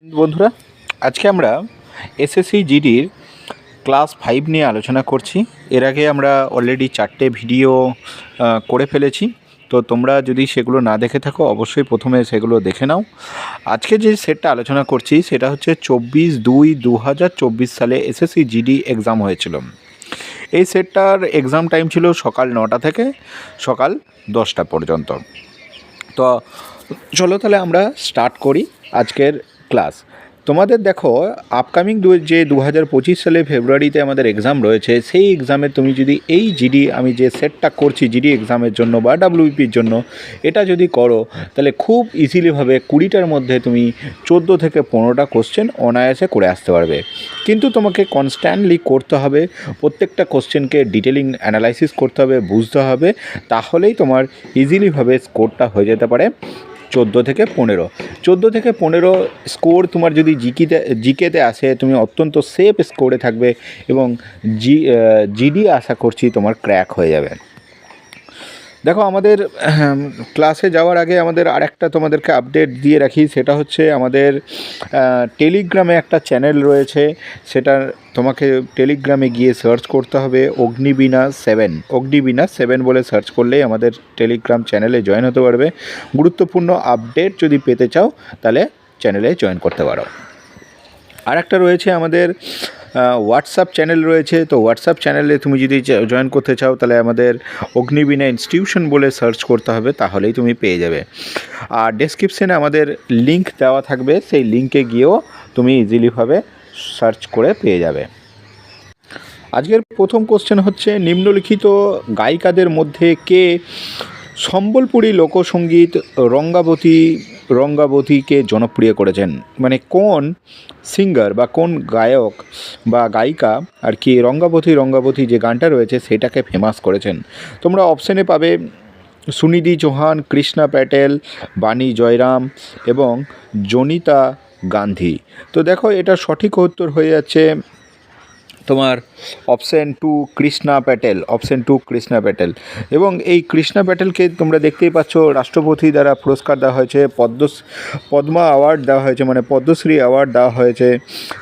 বন্ধুরা, আজকে আমরা এসএসসি জিডির ক্লাস 5 নিয়ে আলোচনা করছি। এর আগে আমরা অলরেডি 4টে ভিডিও করে ফেলেছি। তো তোমরা যদি সেগুলো না দেখে থাকো অবশ্যই প্রথমে সেগুলো দেখে নাও। আজকে যে সেটটা আলোচনা করছি সেটা হচ্ছে 24/2/2024 সালে এসএসসি জিডি এক্সাম হয়েছিল। এই সেটটার এক্সাম টাইম ছিল সকাল 9টা থেকে সকাল 10টা পর্যন্ত। তো চলো তাহলে আমরা স্টার্ট করি আজকের ক্লাস। তোমাদের দেখো, আপকামিং যে 2025 সালে ফেব্রুয়ারিতে আমাদের এক্সাম রয়েছে, সেই এক্সামে তুমি যদি এই জিডি আমি যে সেটটা করছি জিডি এক্সামের জন্য বা ডাব্লিউপির জন্য, এটা যদি করো তাহলে খুব ইজিলিভাবে 20টার মধ্যে তুমি 14 থেকে 15টা কোশ্চেন অনায়াসে করে আসতে পারবে। কিন্তু তোমাকে কনস্ট্যান্টলি করতে হবে, প্রত্যেকটা কোশ্চেনকে ডিটেলিং অ্যানালাইসিস করতে হবে, বুঝতে হবে, তাহলেই তোমার ইজিলিভাবে স্কোরটা হয়ে যেতে পারে 14 থেকে 15 স্কোর। তোমার যদি জিকেতে আসে তুমি অত্যন্ত সেফ স্কোরে থাকবে এবং জিডি আশা করছি তোমার ক্র্যাক হয়ে যাবে। দেখো, আমাদের ক্লাসে যাওয়ার আগে আমাদের আরেকটা তোমাদেরকে আপডেট দিয়ে রাখি, সেটা হচ্ছে আমাদের টেলিগ্রামে একটা চ্যানেল রয়েছে। সেটা তোমাকে টেলিগ্রামে গিয়ে সার্চ করতে হবে অগ্নিবীণা 7 বলে সার্চ করলেই আমাদের টেলিগ্রাম চ্যানেলে জয়েন হতে পারবে। গুরুত্বপূর্ণ আপডেট যদি পেতে চাও তাহলে চ্যানেলে জয়েন করতে পারো। আর একটা রয়েছে আমাদের হোয়াটসঅ্যাপ চ্যানেল রয়েছে। তো হোয়াটসঅ্যাপ চ্যানেলে তুমি যদি জয়েন করতে চাও তাহলে আমাদের অগ্নিবীণা ইনস্টিটিউশন বলে সার্চ করতে হবে, তাহলেই তুমি পেয়ে যাবে। আর ডেসক্রিপশানে আমাদের লিঙ্ক দেওয়া থাকবে, সেই লিঙ্কে গিয়েও তুমি ইজিলিভাবে সার্চ করে পেয়ে যাবে। আজকের প্রথম কোশ্চেন হচ্ছে, নিম্নলিখিত গায়িকাদের মধ্যে কে সম্বলপুরী লোকসঙ্গীত রঙ্গাবতীকে জনপ্রিয় করেছেন? মানে কোন সিঙ্গার বা কোন গায়ক বা গায়িকা আর কি রঙ্গাবতী যে গানটা রয়েছে সেটাকে ফেমাস করেছেন? তোমরা অপশানে পাবে সুনিধি চৌহান, কৃষ্ণা প্যাটেল, বাণী জয়রাম এবং জনিতা গান্ধী। তো দেখো, এটা সঠিক উত্তর হয়ে যাচ্ছে তোমার অপশান 2 কৃষ্ণা প্যাটেল। এবং এই কৃষ্ণা প্যাটেলকে তোমরা দেখতেই পাচ্ছ, রাষ্ট্রপতি দ্বারা পুরস্কার দেওয়া হয়েছে, পদ্মা অ্যাওয়ার্ড দেওয়া হয়েছে, মানে পদ্মশ্রী অ্যাওয়ার্ড দেওয়া হয়েছে।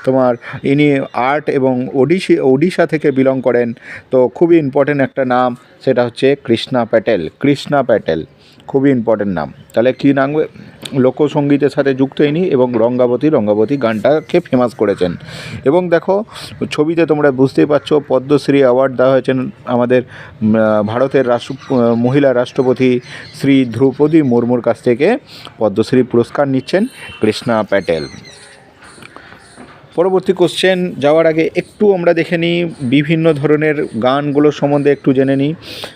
তোমার ইনি আর্ট এবং ওড়িশা থেকে বিলং করেন। তো খুবই ইম্পর্টেন্ট একটা নাম, সেটা হচ্ছে কৃষ্ণা প্যাটেল, খুবই ইম্পর্টেন্ট নাম। তাহলে কী নাম? লোকসঙ্গীতের সাথে যুক্ত ইনি এবং রঙ্গাবতী গানটাকে ফেমাস করেছেন। এবং দেখো, ছবিতে তোমরা বুঝতেই পারছো পদ্মশ্রী অ্যাওয়ার্ড দেওয়া হয়েছেন আমাদের ভারতের মহিলা রাষ্ট্রপতি শ্রী দ্রৌপদী মুর্মুর কাছ থেকে পদ্মশ্রী পুরস্কার নিচ্ছেন কৃষ্ণা প্যাটেল। পরবর্তী কোশ্চেন যাওয়ার আগে একটু আমরা দেখে নিই বিভিন্ন ধরনের গানগুলোর সম্বন্ধে একটু জেনে নিই।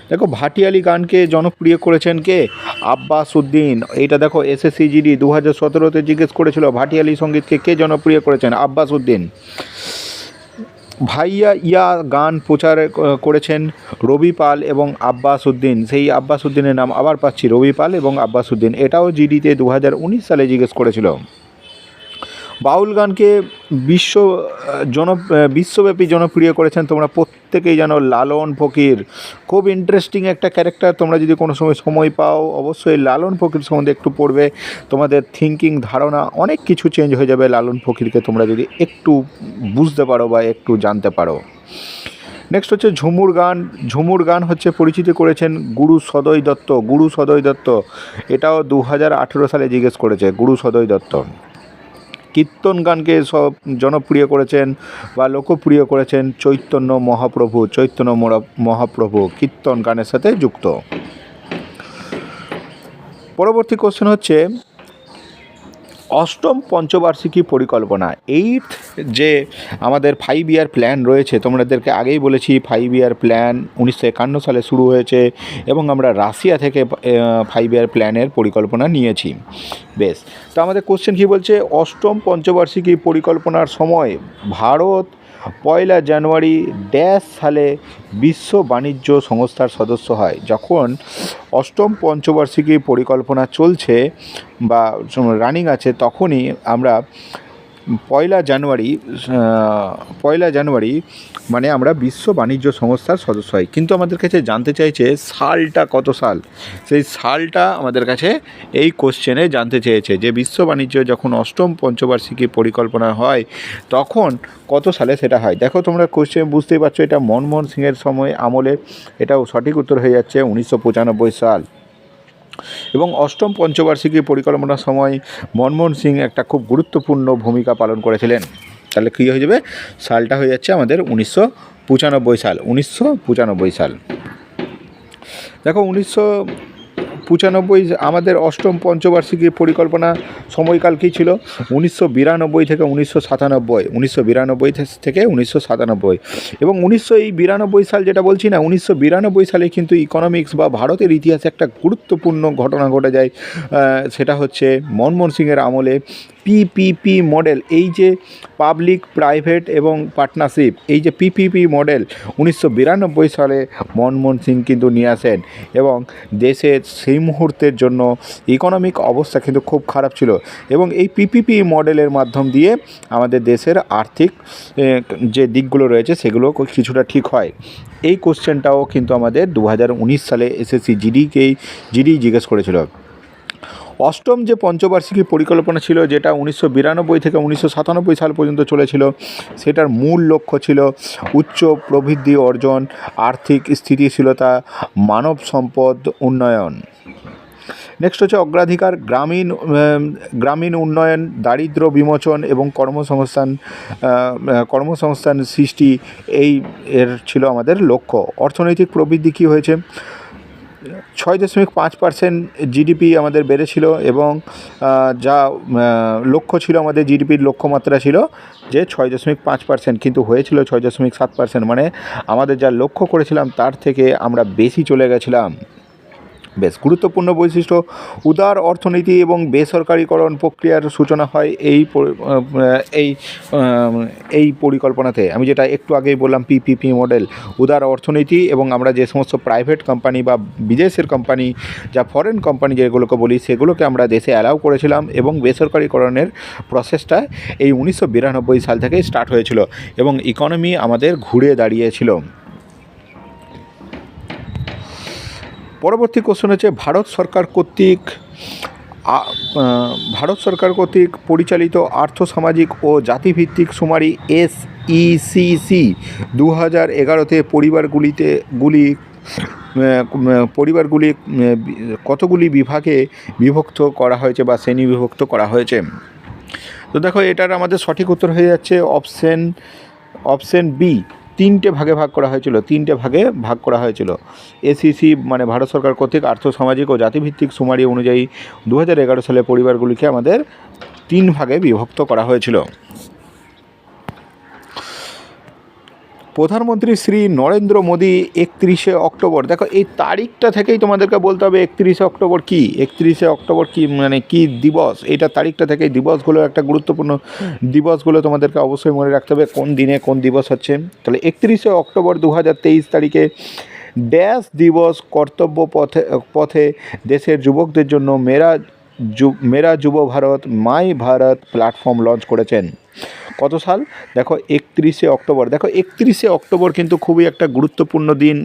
দেখো, ভাটিয়ালি গানকে জনপ্রিয় করেছেন কে? আব্বাস উদ্দিন। এইটা দেখো, এসএসসি জিডি 2017-তে জিজ্ঞেস করেছিল ভাটিয়ালি সঙ্গীতকে কে জনপ্রিয় করেছেন? আব্বাস উদ্দিন। ভাইয়া ইয়া গান প্রচার করেছেন রবি পাল এবং আব্বাস উদ্দিন। সেই আব্বাস উদ্দিনের নাম আবার পাচ্ছি, রবি পাল এবং আব্বাস উদ্দিন। এটাও জিডিতে 2019 সালে জিজ্ঞেস করেছিল। বাউল গানকে বিশ্বব্যাপী জনপ্রিয় করেছেন তোমরা প্রত্যেকেই জানো, লালন ফকির। খুব ইন্টারেস্টিং একটা ক্যারেক্টার। তোমরা যদি কোনো সময় পাও অবশ্যই লালন ফকির সম্বন্ধে একটু পড়বে, তোমাদের থিঙ্কিং ধারণা অনেক কিছু চেঞ্জ হয়ে যাবে লালন ফকিরকে তোমরা যদি একটু বুঝতে পারো বা একটু জানতে পারো। নেক্সট হচ্ছে ঝুমুর গান হচ্ছে পরিচিতি করেছেন গুরু সদয় দত্ত। এটাও 2018 সালে জিজ্ঞেস করেছে, গুরু সদয় দত্ত। কীর্তন গানকে সব জনপ্রিয় করেছেন বা লোকপ্রিয় করেছেন চৈতন্য মহাপ্রভু কীর্তন গানের সাথে যুক্ত। পরবর্তী কোশ্চেন হচ্ছে, অষ্টম পঞ্চবার্ষিকী পরিকল্পনা, যে আমাদের 5 ইয়ার প্ল্যান রয়েছে, তোমাদেরকে আগেই বলেছি 5 ইয়ার প্ল্যান 1951 সালে শুরু হয়েছে এবং আমরা রাশিয়া থেকে 5 ইয়ার প্ল্যানের পরিকল্পনা নিয়েছি। বেশ, তো আমাদের কোশ্চেন কী বলছে? অষ্টম পঞ্চবার্ষিকী পরিকল্পনার সময় ভারত 1 জানুয়ারি ড্যাশ সালে বিশ্ব বাণিজ্য সংস্থার সদস্য হয়। যখন অষ্টম পঞ্চবার্ষিকী পরিকল্পনা চলছে বা রানিং আছে, তখনই আমরা পয়লা জানুয়ারি মানে আমরা বিশ্ব বাণিজ্য সংস্থার সদস্য হই, কিন্তু আমাদের কাছে জানতে চাইছে সালটা কত সাল। সেই সালটা আমাদের কাছে এই কোশ্চেনে জানতে চেয়েছে যে বিশ্ব বাণিজ্য যখন অষ্টম পঞ্চবার্ষিকী পরিকল্পনা হয় তখন কত সালে সেটা হয়। দেখো তোমরা কোশ্চেন বুঝতেই পারছো, এটা মনমোহন সিংয়ের সময় আমলে, এটাও সঠিক উত্তর হয়ে যাচ্ছে 1995 সাল। এবং অষ্টম পঞ্চবার্ষিকী পরিকল্পনার সময় মনমোহন সিং একটা খুব গুরুত্বপূর্ণ ভূমিকা পালন করেছিলেন। তাহলে কী হয়ে যাবে, সালটা হয়ে যাচ্ছে আমাদের 1995 সাল। দেখো 1995 আমাদের অষ্টম পঞ্চবার্ষিকী পরিকল্পনা সময়কাল কী ছিল, 1992 থেকে 1997 এবং 1992 সাল যেটা বলছি না, 1992 সালে কিন্তু ইকোনমিক্স বা ভারতের ইতিহাসে একটা গুরুত্বপূর্ণ ঘটনা ঘটে যায়। সেটা হচ্ছে মনমোহন সিংয়ের আমলে পিপিপি মডেল, এই যে পাবলিক প্রাইভেট এবং পার্টনারশিপ, এই যে পিপিপি মডেল 1992 সালে মনমোহন সিং কিন্তু নিয়ে আসেন এবং দেশের সেই মুহূর্তের জন্য ইকোনমিক অবস্থা কিন্তু খুব খারাপ ছিল এবং এই পিপিপি মডেলের মাধ্যম দিয়ে আমাদের দেশের আর্থিক যে দিকগুলো রয়েছে সেগুলো কিছুটা ঠিক হয়। এই কোশ্চেনটাও কিন্তু আমাদের 2019 সালে এসএসসি জিডি জিজ্ঞেস করেছিল। অষ্টম যে পঞ্চবার্ষিকী পরিকল্পনা ছিল, যেটা 1992 থেকে 1997 সাল পর্যন্ত চলেছিল, সেটার মূল লক্ষ্য ছিল উচ্চ প্রবৃদ্ধি অর্জন, আর্থিক স্থিতিশীলতা, মানব সম্পদ উন্নয়ন। নেক্সট হচ্ছে অগ্রাধিকার গ্রামীণ উন্নয়ন, দারিদ্র্য বিমোচন এবং কর্মসংস্থান সৃষ্টি, এর ছিল আমাদের লক্ষ্য। অর্থনৈতিক প্রবৃদ্ধি কী হয়েছে, 6.5% জিডিপি আমাদের বেড়েছিল এবং যা লক্ষ্য ছিল আমাদের জিডিপির লক্ষ্যমাত্রা ছিল যে 6.5%, কিন্তু হয়েছিল 6.7%, মানে আমাদের যা লক্ষ্য করেছিলাম তার থেকে আমরা বেশি চলে গেছিলাম। বেশ গুরুত্বপূর্ণ বৈশিষ্ট্য, উদার অর্থনীতি এবং বেসরকারীকরণ প্রক্রিয়ার সূচনা হয় এই পরিকল্পনাতে। আমি যেটা একটু আগেই বললাম পিপিপি মডেল, উদার অর্থনীতি এবং আমরা যে সমস্ত প্রাইভেট কোম্পানি বা বিদেশের কোম্পানি, যা ফরেন কোম্পানি যেগুলোকে বলি, সেগুলোকে আমরা দেশে অ্যালাউ করেছিলাম এবং বেসরকারীকরণের প্রসেসটা এই 1992 সাল থেকে স্টার্ট হয়েছিল এবং ইকোনমি আমাদের ঘুরে দাঁড়িয়েছিল। পরবর্তী কোশ্চেন হচ্ছে ভারত সরকার কর্তৃক পরিচালিত আর্থসামাজিক ও জাতিভিত্তিক শুমারি SECC 2011-তে পরিবারগুলি কতগুলি বিভাগে বিভক্ত করা হয়েছে বা শ্রেণীবিভক্ত করা হয়েছে। তো দেখো এটার আমাদের সঠিক উত্তর হয়ে যাচ্ছে অপশন বি, 3টে ভাগে ভাগ করা হয়েছিল। এসিসি মানে ভারত সরকার কর্তৃক আর্থসামাজিক ও জাতিভিত্তিক শুমারি অনুযায়ী 2011 সালে পরিবারগুলিকে আমাদের 3 ভাগে বিভক্ত করা হয়েছিল। প্রধানমন্ত্রী শ্রী নরেন্দ্র মোদী 31শে অক্টোবর, দেখো এই তারিখটা থেকেই তোমাদেরকে বলতে হবে 31শে অক্টোবর কি মানে কি দিবস, এটা তারিখটা থেকেই দিবসগুলো একটা গুরুত্বপূর্ণ দিবসগুলো তোমাদেরকে অবশ্যই মনে রাখতে হবে কোন দিনে কোন দিবস হচ্ছে। তাহলে 31শে অক্টোবর 2023 তারিখে ড্যাশ দিবস কর্তব্য পথে দেশের যুবকদের জন্য মেরা যুব ভারত মাই ভারত প্ল্যাটফর্ম লঞ্চ করেছেন। কত সাল, দেখো 31শে অক্টোবর। দেখো 31শে অক্টোবর কিন্তু খুবই একটা গুরুত্বপূর্ণ দিন।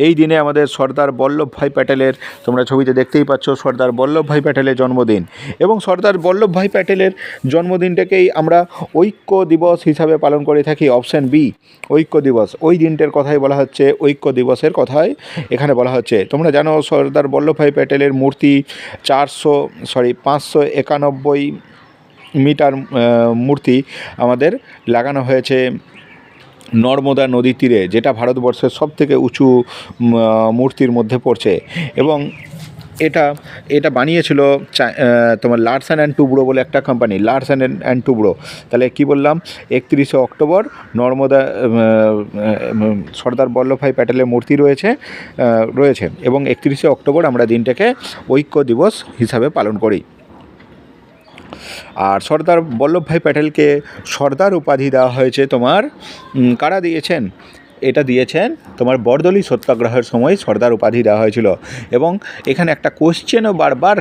এই দিনে আমাদের সর্দার বল্লভভাই প্যাটেলের, তোমরা ছবিতে দেখতেই পাচ্ছ, সর্দার বল্লভভাই প্যাটেলের জন্মদিন এবং সর্দার বল্লভভাই প্যাটেলের জন্মদিনটাকেই আমরা ঐক্য দিবস হিসাবে পালন করে থাকি। অপশান বি, ঐক্য দিবস। ওই দিনটার কথাই বলা হচ্ছে, ঐক্য দিবসের কথাই এখানে বলা হচ্ছে। তোমরা জানো সর্দার বল্লভভাই প্যাটেলের মূর্তি 591 মিটার মূর্তি আমাদের লাগানো হয়েছে নর্মদা নদীর তীরে, যেটা ভারতবর্ষের সবথেকে উঁচু মূর্তির মধ্যে পড়ছে এবং এটা বানিয়েছিল তোমার লার্সেন অ্যান্ড টুব্রো বলে একটা কোম্পানি, লার্সেন অ্যান্ড টুব্রো। তাহলে কি বললাম, 31শে অক্টোবর নর্মদা সর্দার বল্লভভাই প্যাটেলের মূর্তি রয়েছে এবং 31শে অক্টোবর আমরা দিনটাকে ঐক্য দিবস হিসাবে পালন করি। আর সর্দার বল্লভভাই প্যাটেলকে সর্দার উপাধি দেওয়া হয়েছে তোমার, কারা দিয়েছেন, এটা দিয়েছেন তোমার বরদলি সত্যাগ্রহের সময় সর্দার উপাধি দেওয়া হয়েছিল। এবং এখানে একটা কোশ্চেনও বারবার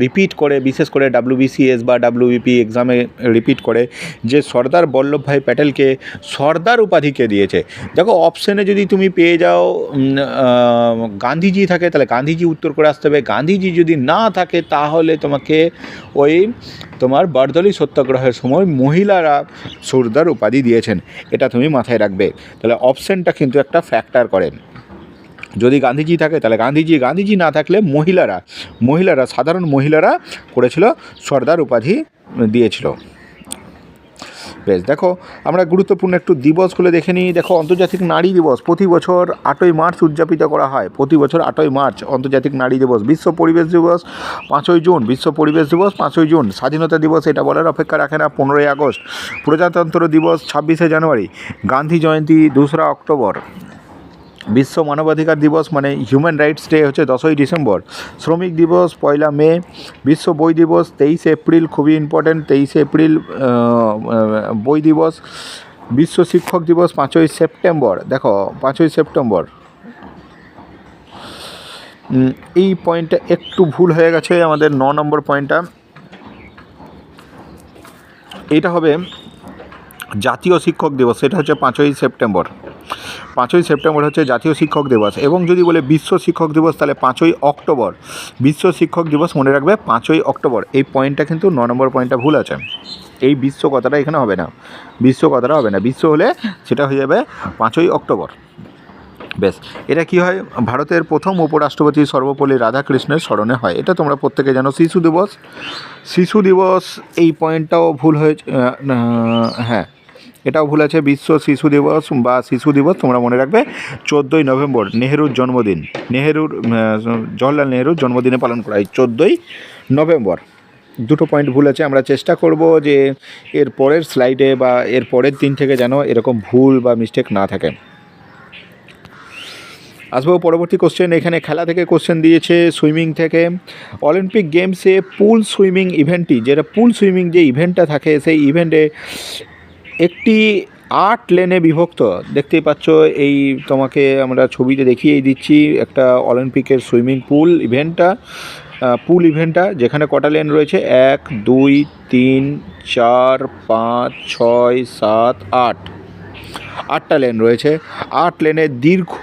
রিপিট করে, বিশেষ করে WBCS বা WBP এক্সামে রিপিট করে, যে সর্দার বল্লভভাই প্যাটেলকে সর্দার উপাধিকে দিয়েছে। দেখো অপশানে যদি তুমি পেয়ে যাও গান্ধীজি থাকে, তাহলে গান্ধীজি উত্তর করে আসতে হবে। গান্ধীজি যদি না থাকে তাহলে তোমাকে ওই তোমার বরদলি সত্যাগ্রহের সময় মহিলারা সর্দার উপাধি দিয়েছেন, এটা তুমি মাথায় রাখবে। তাহলে অপশানটা কিন্তু একটা ফ্যাক্টর করেন। যদি গান্ধীজি থাকে তাহলে গান্ধীজি না থাকলে মহিলারা সাধারণ মহিলারা করেছিল, সর্দার উপাধি দিয়েছিল। বেশ, দেখো আমরা গুরুত্বপূর্ণ একটু দিবসগুলো দেখে নিই। দেখো আন্তর্জাতিক নারী দিবস প্রতি বছর 8ই মার্চ উদযাপিত করা হয়। প্রতি বছর 8ই মার্চ আন্তর্জাতিক নারী দিবস। বিশ্ব পরিবেশ দিবস 5ই জুন। বিশ্ব পরিবেশ দিবস 5ই জুন। স্বাধীনতা দিবস এটা বলার অপেক্ষা রাখে না, 15ই আগস্ট। প্রজাতন্ত্র দিবস 26শে জানুয়ারি। গান্ধী জয়ন্তী 2রা অক্টোবর। বিশ্ব মানবাধিকার দিবস মানে হিউম্যান রাইটস ডে হচ্ছে 10ই ডিসেম্বর। শ্রমিক দিবস 1লা মে। বিশ্ব বই দিবস 23শে এপ্রিল, খুবই ইম্পর্ট্যান্ট, 23শে এপ্রিল বই দিবস। বিশ্ব শিক্ষক দিবস 5ই সেপ্টেম্বর। দেখো 5ই সেপ্টেম্বর, এই পয়েন্টটা একটু ভুল হয়ে গেছে আমাদের 9 নম্বর পয়েন্টটা, এটা হবে জাতীয় শিক্ষক দিবস, সেটা হচ্ছে 5ই সেপ্টেম্বর। 5ই সেপ্টেম্বর হচ্ছে জাতীয় শিক্ষক দিবস। এবং যদি বলে বিশ্ব শিক্ষক দিবস তাহলে 5ই অক্টোবর। বিশ্ব শিক্ষক দিবস মনে রাখবে 5ই অক্টোবর। এই পয়েন্টটা কিন্তু 9 নম্বর পয়েন্টটা ভুল আছে, এই বিশ্ব কথাটা এখানে হবে না, বিশ্ব কথাটা হবে না, বিশ্ব হলে সেটা হয়ে যাবে 5ই অক্টোবর। বেশ, এটা কি হয়, ভারতের প্রথম উপরাষ্ট্রপতি সর্বপল্লী রাধাকৃষ্ণের স্মরণে হয়, এটা তোমরা প্রত্যেকে জানো। শিশু দিবস এই পয়েন্টটাও ভুল হয়েছে, হ্যাঁ এটাও ভুল আছে। বিশ্ব শিশু দিবস বা শিশু দিবস তোমরা মনে রাখবে 14ই নভেম্বর, নেহেরুর জন্মদিন, জওহরলাল নেহেরুর জন্মদিনে পালন করা হয় 14ই নভেম্বর। দুটো পয়েন্ট ভুল আছে, আমরা চেষ্টা করব যে এর পরের স্লাইডে বা এর পরের দিন থেকে যেন এরকম ভুল বা মিস্টেক না থাকে। আসবো পরবর্তী কোশ্চেন। এখানে খেলা থেকে কোশ্চেন দিয়েছে, সুইমিং থেকে। অলিম্পিক গেমসে পুল সুইমিং ইভেন্টটি, যেটা পুল সুইমিং যে ইভেন্টটা থাকে সেই ইভেন্টে একটি 8 লেনে বিভক্ত, দেখতেই পাচ্ছ এই তোমাকে আমরা ছবিতে দেখিয়েই দিচ্ছি একটা অলিম্পিকের সুইমিং পুল ইভেন্টটা যেখানে কটা লেন রয়েছে, 1 2 3 4 5 6 7 8, 8টা লেন রয়েছে। 8 লেনের দীর্ঘ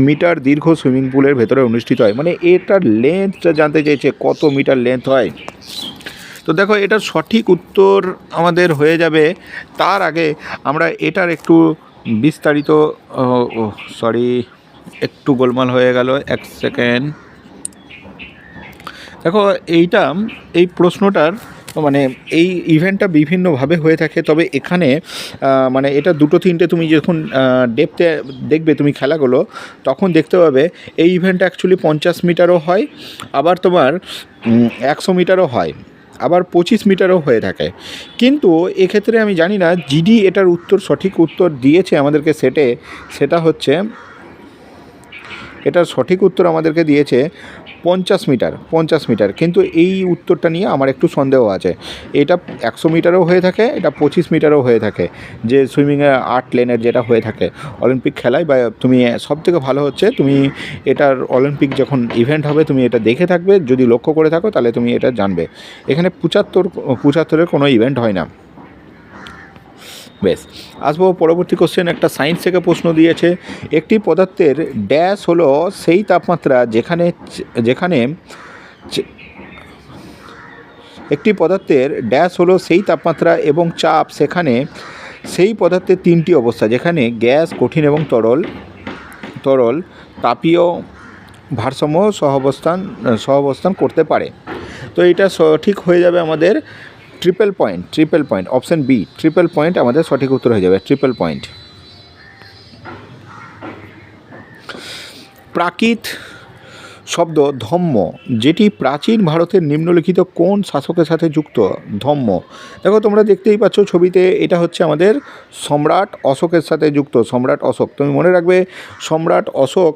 মিটার দীর্ঘ সুইমিং পুলের ভেতরে অনুষ্ঠিত হয়, মানে এটার লেন্থটা জানতে চাইছে কত মিটার লেন্থ হয়। তো দেখো এটার সঠিক উত্তর আমাদের হয়ে যাবে, তার আগে আমরা এটার একটু বিস্তারিত, একটু গোলমাল হয়ে গেল, 1 সেকেন্ড। দেখো এই প্রশ্নটার মানে এই ইভেন্টটা বিভিন্নভাবে হয়ে থাকে, তবে এখানে মানে এটা 2-3টে তুমি যখন ডেপথে দেখবে তুমি খেলাগুলো, তখন দেখতে পাবে এই ইভেন্টটা অ্যাকচুয়ালি 50 মিটারও হয়, আবার তোমার 100 মিটারও হয়, আবার 25 মিটারও হয়ে থাকে। কিন্তু এক্ষেত্রে আমি জানি না জিডি এটার সঠিক উত্তর দিয়েছে আমাদেরকে সেটে, সেটা হচ্ছে এটার সঠিক উত্তর আমাদেরকে দিয়েছে 50 মিটার, কিন্তু এই উত্তরটা নিয়ে আমার একটু সন্দেহ আছে। এটা 100 মিটারও হয়ে থাকে, এটা 25 মিটারও হয়ে থাকে, যে সুইমিংয়ে 8 লেনের যেটা হয়ে থাকে অলিম্পিক খেলায়। বা তুমি সবথেকে ভালো হচ্ছে তুমি এটার অলিম্পিক যখন ইভেন্ট হবে তুমি এটা দেখে থাকবে, যদি লক্ষ্য করে থাকো তাহলে তুমি এটা জানবে। এখানে 75-এর কোনো ইভেন্ট হয় না। বেশ, আসবো পরবর্তী কোশ্চেন। একটা সায়েন্স থেকে প্রশ্ন দিয়েছে, একটি পদার্থের ড্যাশ হলো সেই তাপমাত্রা যেখানে একটি পদার্থের ড্যাশ হলো সেই তাপমাত্রা এবং চাপ, সেখানে সেই পদার্থের 3টি অবস্থা, যেখানে গ্যাস, কঠিন এবং তরল তাপীয় ভারসাম্য সহাবস্থান করতে পারে। তো এটা সঠিক হয়ে যাবে আমাদের triple point, option B, triple point আমাদের সঠিক উত্তর হয়ে যাবে, ট্রিপল পয়েন্ট। প্রাকৃত শব্দ ধম্ম, যেটি প্রাচীন ভারতের নিম্নলিখিত কোন শাসকের সাথে যুক্ত? ধম্ম, দেখো তোমরা দেখতেই পাচ্ছ ছবিতে, এটা হচ্ছে আমাদের সম্রাট অশোকের সাথে যুক্ত। সম্রাট অশোক, তুমি মনে রাখবে সম্রাট অশোক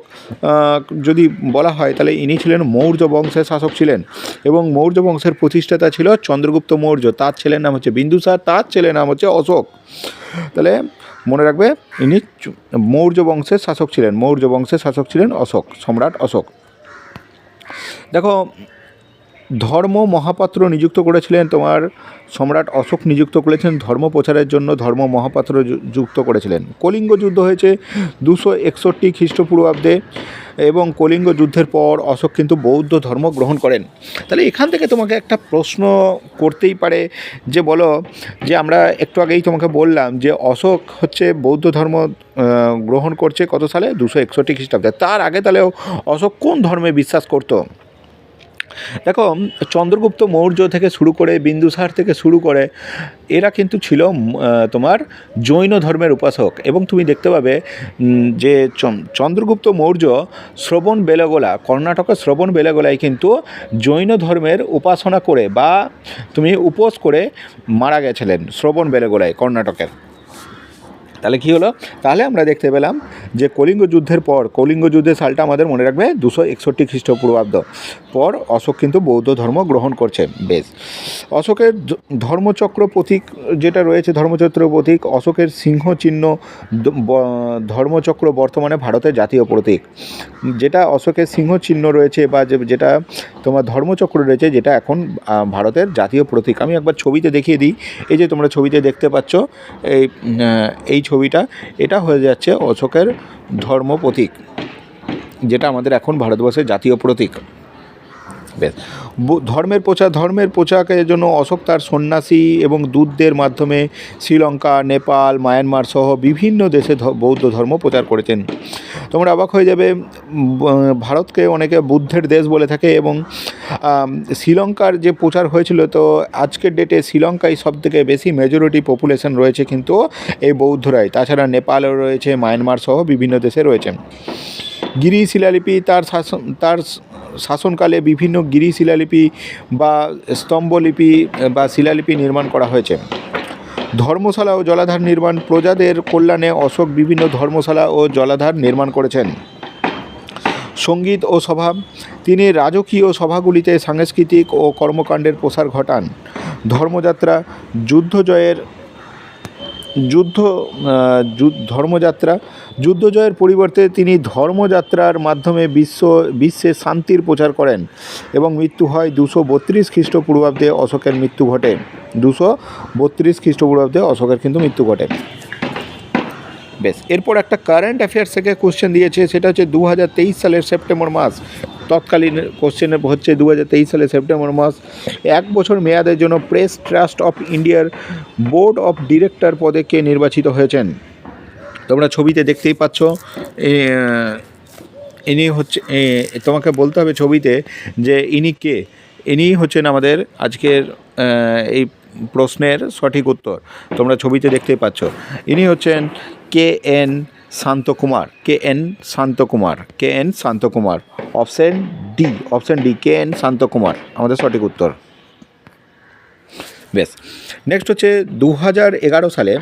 যদি বলা হয় তাহলে ইনি ছিলেন মৌর্য বংশের শাসক ছিলেন, এবং মৌর্য বংশের প্রতিষ্ঠাতা ছিল চন্দ্রগুপ্ত মৌর্য, তার ছেলের নাম হচ্ছে বিন্দুসার, তার ছেলের নাম হচ্ছে অশোক। তাহলে মনে রাখবে ইনি মৌর্য বংশের শাসক ছিলেন, মৌর্য বংশের শাসক ছিলেন অশোক, সম্রাট অশোক। দেখো ধর্ম মহাপাত্র নিযুক্ত করেছিলেন তোমার সম্রাট অশোক, নিযুক্ত করেছিলেন ধর্ম প্রচারের জন্য, ধর্ম মহাপাত্র যুক্ত করেছিলেন। কলিঙ্গ যুদ্ধ হয়েছে 261 খ্রিস্টপূর্বাব্দে, এবং কলিঙ্গ যুদ্ধের পর অশোক কিন্তু বৌদ্ধ ধর্ম গ্রহণ করেন। তাহলে এখান থেকে তোমাকে একটা প্রশ্ন করতেই পারে যে বলো, যে আমরা একটু আগেই তোমাকে বললাম যে অশোক হচ্ছে বৌদ্ধ ধর্ম গ্রহণ করছে কত সালে? 261 খ্রিস্টাব্দে। তার আগে তাহলে অশোক কোন ধর্মে বিশ্বাস করতো? দেখো চন্দ্রগুপ্ত মৌর্য থেকে শুরু করে, বিন্দুসার থেকে শুরু করে, এরা কিন্তু ছিল তোমার জৈন ধর্মের উপাসক। এবং তুমি দেখতে পাবে যে চন্দ্রগুপ্ত মৌর্য শ্রবণ বেলগোলা, কর্ণাটকের শ্রবণ বেলগোলায় কিন্তু জৈন ধর্মের উপাসনা করে বা তুমি উপোস করে মারা গেছিলেন, শ্রবণ বেলগোলায় কর্ণাটকের। তাহলে কী হলো? তাহলে আমরা দেখতে পেলাম যে কলিঙ্গ যুদ্ধের পর, কলিঙ্গ যুদ্ধের সালটা আমাদের মনে রাখবে 261 খ্রিস্টপূর্বাব্দ পর অশোক কিন্তু বৌদ্ধ ধর্ম গ্রহণ করছে। বেশ, অশোকের ধর্মচক্র প্রতীক যেটা রয়েছে, ধর্মচক্র প্রতীক, অশোকের সিংহ চিহ্ন ধর্মচক্র বর্তমানে ভারতের জাতীয় প্রতীক। যেটা অশোকের সিংহ চিহ্ন রয়েছে বা যেটা তোমার ধর্মচক্র রয়েছে, যেটা এখন ভারতের জাতীয় প্রতীক। আমি একবার ছবিতে দেখিয়ে দিই। এই যে তোমরা ছবিতে দেখতে পাচ্ছ এই ছবিটা, এটা হয়ে যাচ্ছে অশোকের ধর্ম প্রতীক, যেটা আমাদের এখন ভারতবর্ষের জাতীয় প্রতীক। বেশ, ধর্মের প্রচারের জন্য অশোক তার সন্ন্যাসী এবং দূতদের মাধ্যমে শ্রীলঙ্কা, নেপাল, মায়ানমার সহ বিভিন্ন দেশে বৌদ্ধ ধর্ম প্রচার করেছেন। তোমরা অবাক হয়ে যাবে, ভারতকে অনেকে বুদ্ধের দেশ বলে থাকে, এবং শ্রীলঙ্কার যে প্রচার হয়েছিল, তো আজকের ডেটে শ্রীলঙ্কায় সবথেকে বেশি মেজরিটি পপুলেশন রয়েছে কিন্তু এই বৌদ্ধরাই। তাছাড়া নেপালও রয়েছে, মায়ানমার সহ বিভিন্ন দেশে রয়েছে। গিরি শিলালিপি, তার শাসনকালে বিভিন্ন গিরি শিলালিপি বা স্তম্ভলিপি বা শিলালিপি নির্মাণ করা হয়েছে। ধর্মশালা ও জলাধার নির্মাণ, প্রজাদের কল্যাণে অশোক বিভিন্ন ধর্মশালা ও জলাধার নির্মাণ করেছেন। সঙ্গীত ও সভা, তিনি রাজকীয় সভাগুলিতে সাংস্কৃতিক ও কর্মকাণ্ডের প্রসার ঘটান। ধর্মযাত্রা, যুদ্ধ জয়ের পরিবর্তে তিনি ধর্মযাত্রার মাধ্যমে বিশ্বে শান্তির প্রচার করেন, এবং মৃত্যু হয় 232 খ্রিস্টপূর্বাব্দে অশোকের মৃত্যু ঘটে। 232 খ্রিস্টপূর্বাব্দে অশোকের কিন্তু মৃত্যু ঘটে। বেশ, এরপর একটা কারেন্ট অ্যাফেয়ার্স থেকে কোশ্চেন দিয়েছে, সেটা হচ্ছে 2023 সালের সেপ্টেম্বর মাস। তৎকালীন কোশ্চেনে হচ্ছে 2023 সালের সেপ্টেম্বর মাস 1 বছর মেয়াদের জন্য প্রেস ট্রাস্ট অফ ইন্ডিয়ার বোর্ড অফ ডিরেক্টর পদে কে নির্বাচিত হয়েছেন? তোমরা ছবিতে দেখতেই পাচ্ছ, ইনি হচ্ছে, তোমাকে বলতে হবে ছবিতে যে ইনি কে। ইনি হচ্ছেন আমাদের আজকের এই প্রশ্নের সঠিক উত্তর। তোমরা ছবিতে দেখতেই পাচ্ছ, ইনি হচ্ছেন KN Shantakumar. KN Shantakumar, option D KN Shantakumar আমাদের সঠিক উত্তর। বেশ, নেক্সট হচ্ছে 2011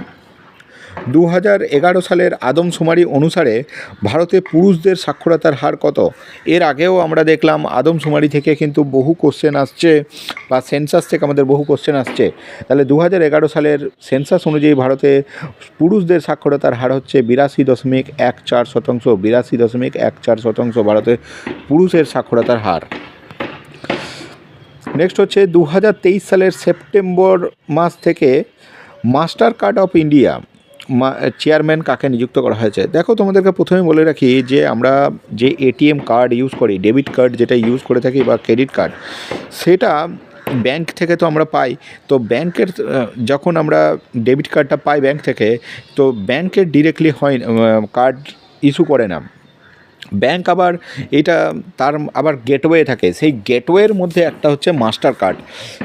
সালের আদমশুমারি অনুসারে ভারতে পুরুষদের সাক্ষরতার হার কত? এর আগেও আমরা দেখলাম আদমশুমারি থেকে কিন্তু বহু কোশ্চেন আসছে, বা সেন্সাস থেকে আমাদের বহু কোশ্চেন আসছে। তাহলে 2011 সালের সেন্সাস অনুযায়ী ভারতে পুরুষদের সাক্ষরতার হার হচ্ছে 82.14%। 82.14% ভারতে পুরুষের সাক্ষরতার হার। নেক্সট হচ্ছে 2023 সালের সেপ্টেম্বর মাস থেকে master card of India chairman কাকে নিযুক্ত করা হয়েছে? দেখো তোমাদেরকে প্রথমে বলে রাখি যে আমরা যে ATM কার্ড ইউজ করি, ডেবিট কার্ড যেটা ইউজ করে থাকি বা ক্রেডিট কার্ড, সেটা ব্যাংক থেকে তো আমরা পাই। তো ব্যাংকের যখন আমরা ডেবিট কার্ডটা পাই ব্যাংক থেকে, তো ব্যাংকের ডিরেক্টলি হয় কার্ড ইস্যু করে না, ব্যাংক আবার এটা তার আবার গেটওয়ে থাকে, সেই গেটওয়ের মধ্যে একটা হচ্ছে মাস্টার কার্ড।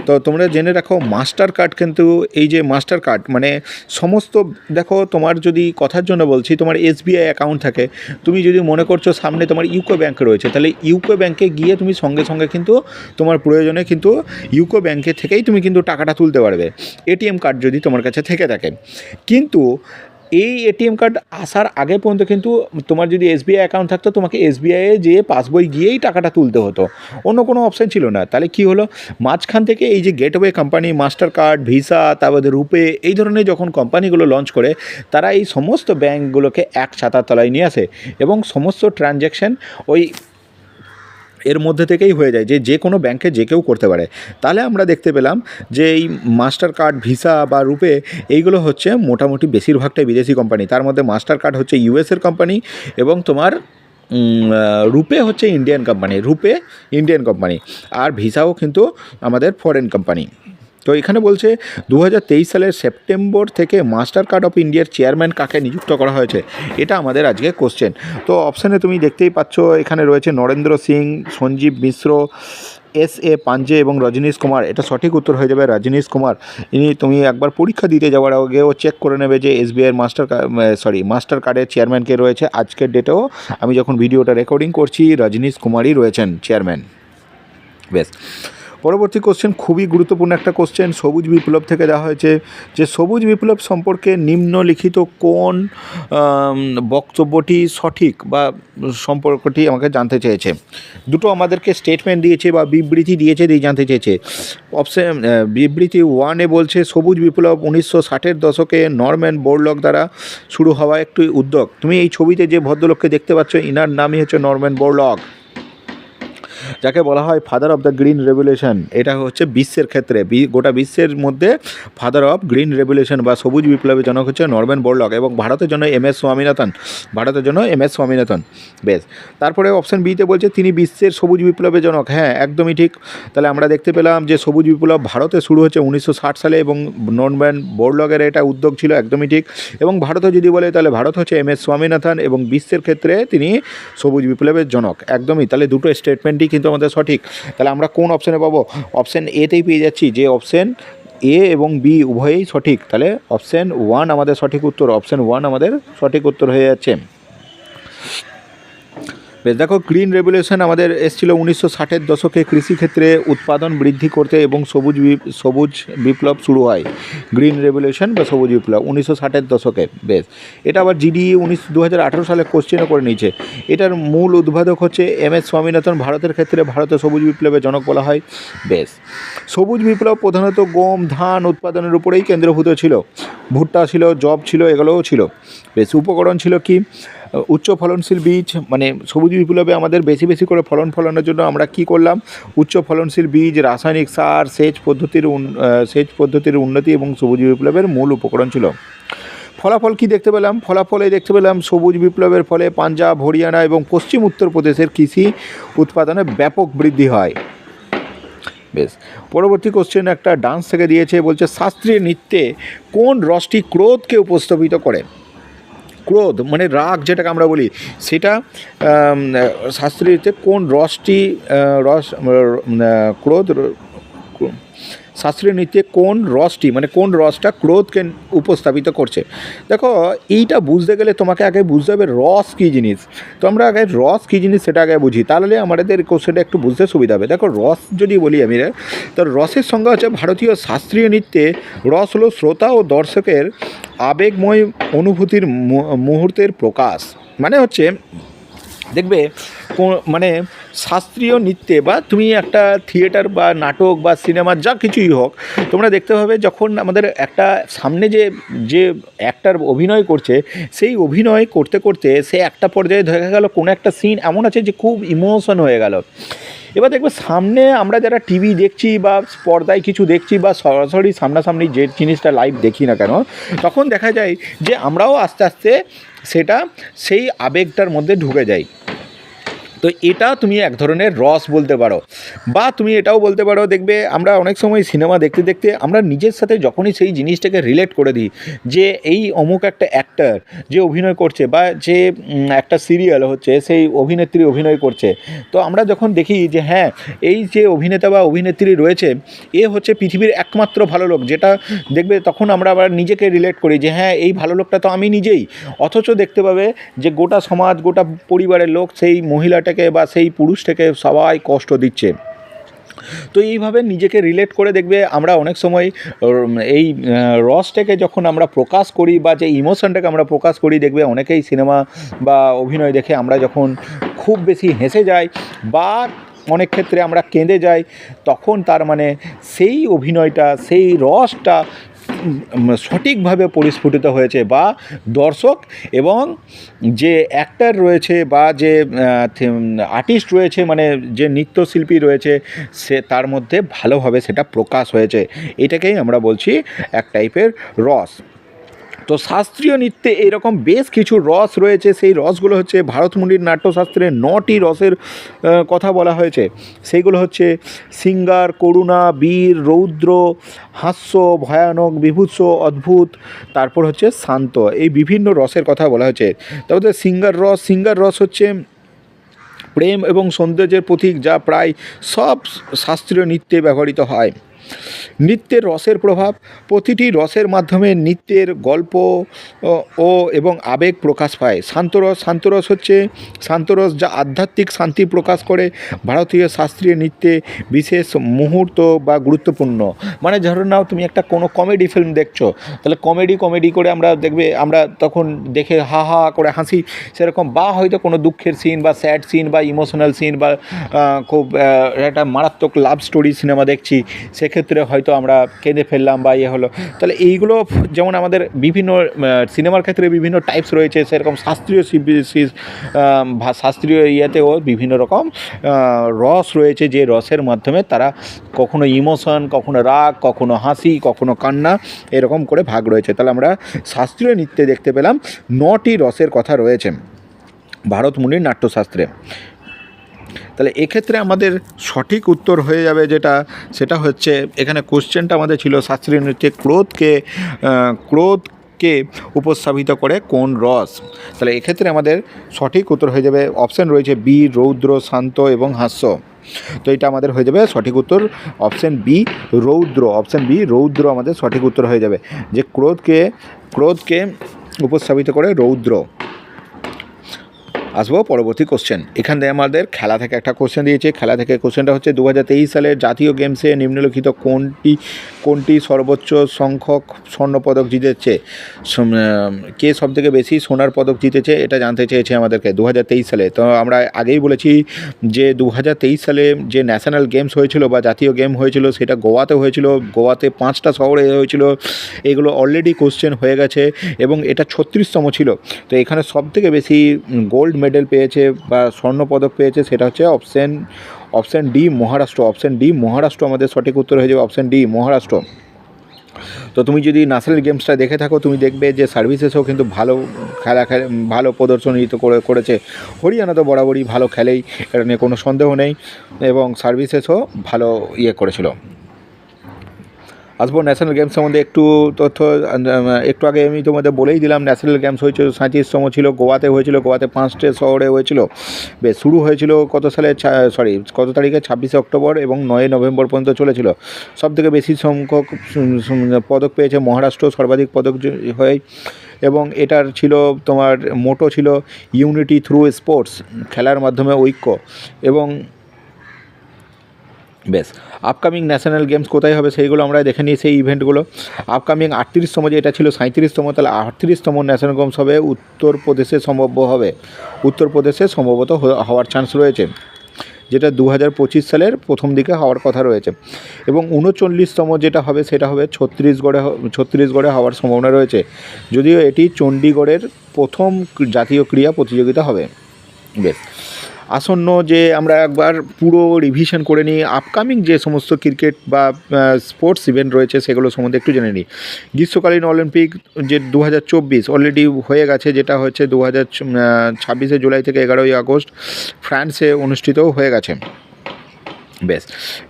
তো তোমরা জেনে রাখো মাস্টার কার্ড কিন্তু এই যে মাস্টার কার্ড মানে সমস্ত, দেখো তোমার যদি কথার জন্য বলছি, তোমার এসবিআই অ্যাকাউন্ট থাকে, তুমি যদি মনে করছো সামনে তোমার ইউকো ব্যাংক রয়েছে, তাহলে ইউকো ব্যাংকে গিয়ে তুমি সঙ্গে সঙ্গে কিন্তু তোমার প্রয়োজনে কিন্তু ইউকো ব্যাংকে থেকেই তুমি কিন্তু টাকাটা তুলতে পারবে, এটিএম কার্ড যদি তোমার কাছে থেকে থাকে। কিন্তু এই এটিএম কার্ড আসার আগে পর্যন্ত কিন্তু তোমার যদি এসবিআই অ্যাকাউন্ট থাকতো, তোমাকে এসবিআইয়ে যেয়ে পাসবই গিয়েই টাকাটা তুলতে হতো, অন্য কোনো অপশান ছিল না। তাহলে কি হলো, মাঝখান থেকে এই যে gateway company, master card, visa, তারপরে রুপে, এই ধরনের যখন কোম্পানিগুলো লঞ্চ করে, তারা এই সমস্ত ব্যাঙ্কগুলোকে এক ছাতার তলায় নিয়ে আসে এবং সমস্ত ট্রানজ্যাকশান ওই এর মধ্যে থেকেই হয়ে যায়, যে কোনো ব্যাংকে যে কেউ করতে পারে। তাহলে আমরা দেখতে পেলাম যে এই মাস্টার কার্ড, ভিসা বা রুপে, এইগুলো হচ্ছে মোটামুটি বেশিরভাগটাই বিদেশি কোম্পানি। তার মধ্যে মাস্টার কার্ড হচ্ছে ইউএসের কোম্পানি এবং তোমার রুপে হচ্ছে ইন্ডিয়ান কোম্পানি, আর ভিসাও কিন্তু আমাদের ফরেন কোম্পানি। তো এখানে বলছে 2023 সালের সেপ্টেম্বর থেকে মাস্টার কার্ড অফ ইন্ডিয়ার চেয়ারম্যান কাকে নিযুক্ত করা হয়েছে, এটা আমাদের আজকে কোশ্চেন। তো অপশানে তুমি দেখতেই পাচ্ছ, এখানে রয়েছে নরেন্দ্র সিং, সঞ্জীব মিশ্র, এস.এ. পাঞ্জে এবং রজনীশ কুমার। এটা সঠিক উত্তর হয়ে যাবে রজনীশ কুমার। তুমি একবার পরীক্ষা দিতে যাওয়ার আগেও চেক করে নেবে যে এসবিআইয়ের মাস্টার কার্ডের চেয়ারম্যান কে রয়েছে। আজকের ডেটেও আমি যখন ভিডিওটা রেকর্ডিং করছি, রজনীশ কুমারই রয়েছেন চেয়ারম্যান। বেশ, পরবর্তী কোশ্চেন খুবই গুরুত্বপূর্ণ একটা কোশ্চেন, সবুজ বিপ্লব থেকে দেওয়া হয়েছে যে সবুজ বিপ্লব সম্পর্কে নিম্নলিখিত কোন বক্তব্যটি সঠিক বা সম্পর্কটি আমাকে জানতে চেয়েছে। দুটো আমাদেরকে স্টেটমেন্ট দিয়েছে বা বিবৃতি দিয়েছে, দিয়ে জানতে চেয়েছে। অপশন বিবৃতি 1-এ বলছে সবুজ বিপ্লব 1960-এর দশকে নরম্যান বোরলগ দ্বারা শুরু হওয়া একটি উদ্যোগ। তুমি এই ছবিতে যে ভদ্রলোককে দেখতে পাচ্ছ, ইনার নামই হচ্ছে নরম্যান বোরলগ, যাকে বলা হয় father of the green revolution. এটা হচ্ছে বিশ্বের ক্ষেত্রে, গোটা বিশ্বের মধ্যে ফাদার অফ গ্রিন রেভলিউশন বা সবুজ বিপ্লবের জনক হচ্ছে নরম্যান বোরলগ, এবং ভারতের জন্য এম.এস. স্বামীনাথন। বেশ, তারপরে অপশান বিতে বলছে তিনি বিশ্বের সবুজ বিপ্লবের জনক। হ্যাঁ, একদমই ঠিক। তাহলে আমরা দেখতে পেলাম যে সবুজ বিপ্লব ভারতে শুরু হচ্ছে 1960 সালে এবং নরম্যান বোরলগের এটা উদ্যোগ ছিল, একদমই ঠিক। এবং ভারতও যদি বলে তাহলে ভারত হচ্ছে এম.এস. স্বামীনাথন এবং বিশ্বের ক্ষেত্রে তিনি সবুজ বিপ্লবের জনক, একদমই। তাহলে দুটো স্টেটমেন্টই কিন্তু আমাদের সঠিক। তাহলে আমরা কোন অপশানে পাবো? অপশান এতেই পেয়ে যাচ্ছি যে অপশান এ এবং বি উভয়ই সঠিক। তাহলে অপশান 1 আমাদের সঠিক উত্তর, অপশান 1 আমাদের সঠিক উত্তর হয়ে যাচ্ছে। বেশ, দেখো গ্রিন রেভলিউশন আমাদের এসেছিল 1960-এর দশকে কৃষিক্ষেত্রে উৎপাদন বৃদ্ধি করতে এবং সবুজ বিপ্লব শুরু হয়। গ্রিন রেভলিউশন বা সবুজ বিপ্লব 1960-এর দশকে। বেশ, এটা আবার জিডি 2018 সালে কোশ্চেনও করে নিয়েছে। এটার মূল উদ্বোধক হচ্ছে এম.এস. স্বামীনাথন, ভারতের ক্ষেত্রে ভারতের সবুজ বিপ্লবের জনক বলা হয়। বেশ, সবুজ বিপ্লব প্রধানত গম, ধান উৎপাদনের উপরেই কেন্দ্রীভূত ছিল। ভুট্টা ছিল, জব ছিল, এগুলোও ছিল। বেশ, উপকরণ ছিল কি? উচ্চ ফলনশীল বীজ, মানে সবুজ বিপ্লবে আমাদের বেশি বেশি করে ফলনের জন্য আমরা কি করলাম? উচ্চ ফলনশীল বীজ, রাসায়নিক সার, সেচ পদ্ধতির উন্নতি এবং সবুজ বিপ্লবের মূল উপকরণ ছিল। ফলাফল কি দেখতে পেলাম? ফলাফলে দেখতে পেলাম সবুজ বিপ্লবের ফলে পাঞ্জাব, হরিয়ানা এবং পশ্চিম উত্তরপ্রদেশের কৃষি উৎপাদনে ব্যাপক বৃদ্ধি হয়। বেশ, পরবর্তী কোশ্চেন একটা ডান্স থেকে দিয়েছে, বলছে শাস্ত্রীয় নৃত্যে কোন রসটি ক্রোধকে উপস্থাপিত করে? ক্রোধ মানে রাগ যেটাকে আমরা বলি, সেটা শাস্ত্রীয়তে কোন রসটি ক্রোধ, শাস্ত্রীয় নৃত্যে কোন রসটি মানে কোন রসটা ক্রোধকে উপস্থাপিত করছে? দেখো, এইটা বুঝতে গেলে তোমাকে আগে বুঝতে হবে রস কী জিনিস। তো আমরা আগে রস কী জিনিস সেটা আগে বুঝি, তাহলে আমাদের কোশ্চেনটা একটু বুঝতে সুবিধা হবে। দেখো, রস যদি বলি আমি, তো রসের সংজ্ঞা হচ্ছে ভারতীয় শাস্ত্রীয় নৃত্যে রস হলো শ্রোতা ও দর্শকের আবেগময় অনুভূতির মুহূর্তের প্রকাশ। মানে হচ্ছে দেখবে মানে শাস্ত্রীয় নৃত্যে বা তুমি একটা থিয়েটার বা নাটক বা সিনেমা যা কিছুই হোক, তোমরা দেখতে পাবে যখন আমাদের একটা সামনে যে অ্যাক্টর অভিনয় করছে, সেই অভিনয় করতে করতে সে একটা পর্যায়ে দেখা গেল কোনো একটা সিন এমন আছে যে খুব ইমোশন হয়ে গেল। এবার দেখবে সামনে আমরা যারা টিভি দেখছি বা পর্দায় কিছু দেখছি বা সরাসরি সামনাসামনি যে জিনিসটা লাইভ দেখি না কেন, তখন দেখা যায় যে আমরাও আস্তে আস্তে সেই আবেগটার মধ্যে ঢুকে যাই। তো তো এটা তুমি এক ধরনের রস বলতে পারো, বা তুমি এটাও বলতে পারো। দেখবে আমরা অনেক সময় সিনেমা দেখতে দেখতে আমরা নিজের সাথে যখনই সেই জিনিসটাকে রিলেট করে দিই, যে এই অমুক একটা অ্যাক্টর যে অভিনয় করছে, বা যে একটা সিরিয়াল হচ্ছে সেই অভিনেত্রী অভিনয় করছে, তো আমরা যখন দেখি যে হ্যাঁ এই যে অভিনেতা বা অভিনেত্রী রয়েছে এ হচ্ছে পৃথিবীর একমাত্র ভালো লোক, যেটা দেখবে তখন আমরা আবার নিজেকে রিলেট করি যে হ্যাঁ এই ভালো লোকটা তো আমি নিজেই। অথচ দেখতে পাবে যে গোটা সমাজ, গোটা পরিবারের লোক সেই মহিলাটাকে বা সেই পুরুষটাকে সবাই কষ্ট দিচ্ছে। তো এইভাবে নিজেকে রিলেট করে দেখবে আমরা অনেক সময় এই রসটাকে যখন আমরা প্রকাশ করি, বা যে ইমোশনটাকে আমরা প্রকাশ করি, দেখবে অনেকেই সিনেমা বা অভিনয় দেখে আমরা যখন খুব বেশি হেসে যাই বা অনেক ক্ষেত্রে আমরা কেঁদে যাই, তখন তার মানে সেই অভিনয়টা, সেই রসটা সঠিকভাবে পরিস্ফুটিত হয়েছে, বা দর্শক এবং যে অ্যাক্টর রয়েছে বা যে আর্টিস্ট রয়েছে, মানে যে নৃত্যশিল্পী রয়েছে, সে তার মধ্যে ভালোভাবে সেটা প্রকাশ হয়েছে। এটাকেই আমরা বলছি এক টাইপের রস। তো শাস্ত্রীয় নৃত্যে এরকম বেশ কিছু রস রয়েছে। সেই রসগুলো হচ্ছে ভারতমুনির নাট্যশাস্ত্রে 9টি রসের কথা বলা হয়েছে। সেইগুলো হচ্ছে শৃঙ্গার, করুণা, বীর, রৌদ্র, হাস্য, ভয়ানক, বিভৎস, অদ্ভুত, তারপর হচ্ছে শান্ত। এই বিভিন্ন রসের কথা বলা হয়েছে। তারপরে শৃঙ্গার রস হচ্ছে প্রেম এবং সৌন্দর্যের প্রতীক, যা প্রায় সব শাস্ত্রীয় নৃত্যে ব্যবহৃত হয়। নৃত্যের রসের প্রভাব, প্রতিটি রসের মাধ্যমে নৃত্যের গল্প ও এবং আবেগ প্রকাশ পায়। শান্তরস হচ্ছে যা আধ্যাত্মিক শান্তি প্রকাশ করে। ভারতীয় শাস্ত্রীয় নৃত্যে বিশেষ মুহূর্ত বা গুরুত্বপূর্ণ, মানে ধরো নাও তুমি একটা কোনো কমেডি ফিল্ম দেখছো, তাহলে কমেডি করে আমরা দেখবে আমরা তখন দেখে হা হা করে হাসি, সেরকম, বা হয়তো কোনো দুঃখের সিন বা স্যাড সিন বা ইমোশনাল সিন বা খুব একটা মারাত্মক লাভ স্টোরি সিনেমা দেখছি, সেক্ষেত্রে হয়তো আমরা কেঁদে ফেললাম বা ইয়ে হলো। তাহলে এইগুলো যেমন আমাদের বিভিন্ন সিনেমার ক্ষেত্রে বিভিন্ন টাইপস রয়েছে, সেরকম শাস্ত্রীয় ইয়েতেও বিভিন্ন রকম রস রয়েছে, যে রসের মাধ্যমে তারা কখনো ইমোশন, কখনো রাগ, কখনো হাসি, কখনো কান্না, এরকম করে ভাগ রয়েছে। তাহলে আমরা শাস্ত্রীয় নৃত্যে দেখতে পেলাম 9টি রসের কথা রয়েছে ভারতমুনির নাট্যশাস্ত্রে। তাহলে এক্ষেত্রে আমাদের সঠিক উত্তর হয়ে যাবে সেটা হচ্ছে, এখানে কোশ্চেনটা আমাদের ছিল শাস্ত্রীয় নৃত্যে ক্রোধকে উপস্থাপিত করে কোন রস। তাহলে এক্ষেত্রে আমাদের সঠিক উত্তর হয়ে যাবে, অপশান রয়েছে বীর, রৌদ্র, শান্ত এবং হাস্য। তো এটা আমাদের হয়ে যাবে সঠিক উত্তর অপশান বি, রৌদ্র আমাদের সঠিক উত্তর হয়ে যাবে, যে ক্রোধকে উপস্থাপিত করে রৌদ্র। আসবো পরবর্তী কোশ্চেন। এখান থেকে আমাদের খেলা থেকে একটা কোশ্চেন দিয়েছে। খেলা থেকে কোশ্চেনটা হচ্ছে 2023 সালের জাতীয় গেমসে নিম্নলিখিত কোনটি সর্বোচ্চ সংখ্যক স্বর্ণপদক জিতেছে, কে সবথেকে বেশি সোনার পদক জিতেছে, এটা জানতে চেয়েছে আমাদেরকে 2023 সালে। তো আমরা আগেই বলেছি যে 2023 সালে যে ন্যাশনাল গেমস হয়েছিল বা জাতীয় গেম হয়েছিল, সেটা গোয়াতে হয়েছিল। গোয়াতে 5টা শহরে হয়েছিল। এগুলো অলরেডি কোশ্চেন হয়ে গেছে এবং এটা 36তম ছিল। তো এখানে সবথেকে বেশি গোল্ড মেডেল পেয়েছে বা স্বর্ণপদক পেয়েছে, সেটা হচ্ছে অপশান ডি, মহারাষ্ট্র আমাদের সঠিক উত্তর হয়ে যাবে, অপশান ডি, মহারাষ্ট্র। তো তুমি যদি ন্যাশনাল গেমসটা দেখে থাকো, তুমি দেখবে যে সার্ভিসেসও কিন্তু ভালো প্রদর্শনী তো করেছে। হরিয়ানা তো বরাবরই ভালো খেলেই, এটা নিয়ে কোনো সন্দেহ নেই, এবং সার্ভিসেসও ভালো করেছিল। আসবো ন্যাশনাল গেমস সম্বন্ধে একটু তথ্য। একটু আগে আমি তোমাদের বলেই দিলাম, ন্যাশনাল গেমস হয়েছিল 37তম ছিল, গোয়াতে হয়েছিল, গোয়াতে 5টে শহরে হয়েছিল। বেশ, শুরু হয়েছিল কত তারিখে, 26শে অক্টোবর এবং 9ই নভেম্বর পর্যন্ত চলেছিল। সবথেকে বেশি সংখ্যক পদক পেয়েছে মহারাষ্ট্র, সর্বাধিক পদক হয়, এবং এটার ছিল তোমার মোটো ছিল ইউনিটি থ্রু স্পোর্টস, খেলার মাধ্যমে ঐক্য। এবং বেশ, আপকামিং ন্যাশনাল গেমস কোথায় হবে সেইগুলো আমরা দেখে নিই, সেই ইভেন্টগুলো। আপকামিং 38তম, যে এটা ছিল 37তম, তাহলে 38তম ন্যাশনাল গেমস হবে উত্তরপ্রদেশে সম্ভবত হওয়ার চান্স রয়েছে, যেটা 2025 সালের প্রথম দিকে হওয়ার কথা রয়েছে। এবং 39তম যেটা হবে সেটা হবে ছত্তিশগড়ে হওয়ার সম্ভাবনা রয়েছে, যদিও এটি চণ্ডীগড়ের প্রথম জাতীয় ক্রীড়া প্রতিযোগিতা হবে। বেশ, আসন্ন যে আমরা একবার পুরো রিভিশন করে নিই, আপকামিং যে সমস্ত ক্রিকেট বা স্পোর্টস ইভেন্ট রয়েছে সেগুলো সম্বন্ধে একটু জেনে নিই। গ্রীষ্মকালীন অলিম্পিক যে 2024 অলরেডি হয়ে গেছে, যেটা হচ্ছে 2026 জুলাই থেকে 11ই আগস্ট ফ্রান্সে অনুষ্ঠিতও হয়ে গেছে। বেশ,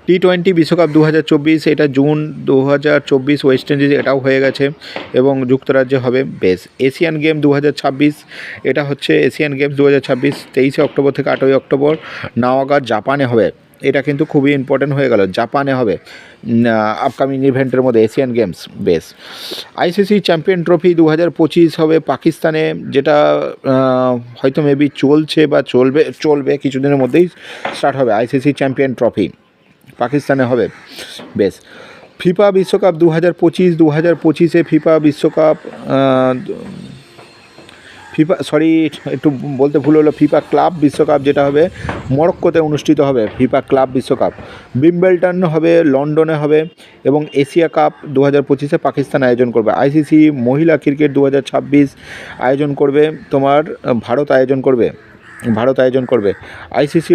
টি-20 বিশ্বকাপ 2024 এটা জুন 2024 ওয়েস্ট ইন্ডিজ এটাও হয়ে গেছে এবং যুক্তরাজ্যে হবে। বেশ, এশিয়ান গেম 2026 এটা হচ্ছে এশিয়ান গেমস 2026 23 অক্টোবর থেকে 8ই অক্টোবর নাওয়াগা জাপানে হবে। এটা কিন্তু খুবই ইম্পর্টেন্ট হয়ে গেল, জাপানে হবে আপকামিং ইভেন্টের মধ্যে এশিয়ান গেমস। বেশ, আইসিসি চ্যাম্পিয়ন ট্রফি 2025 হবে পাকিস্তানে, যেটা হয়তো মেবি চলছে বা চলবে কিছুদিনের মধ্যেই স্টার্ট হবে। আইসিসি চ্যাম্পিয়ন ট্রফি পাকিস্তানে হবে। বেশ, ফিফা বিশ্বকাপ 2025 ফিফা বিশ্বকাপ একটু বলতে ভুল হলো, ফিফা ক্লাব বিশ্বকাপ যেটা হবে মরক্কোতে অনুষ্ঠিত হবে। ফিফা ক্লাব বিশ্বকাপ উইম্বলডন হবে, লন্ডনে হবে এবং এশিয়া কাপ 2025 পাকিস্তান আয়োজন করবে। আইসিসি মহিলা ক্রিকেট 2026 আয়োজন করবে, তোমার ভারত আয়োজন করবে। আইসিসি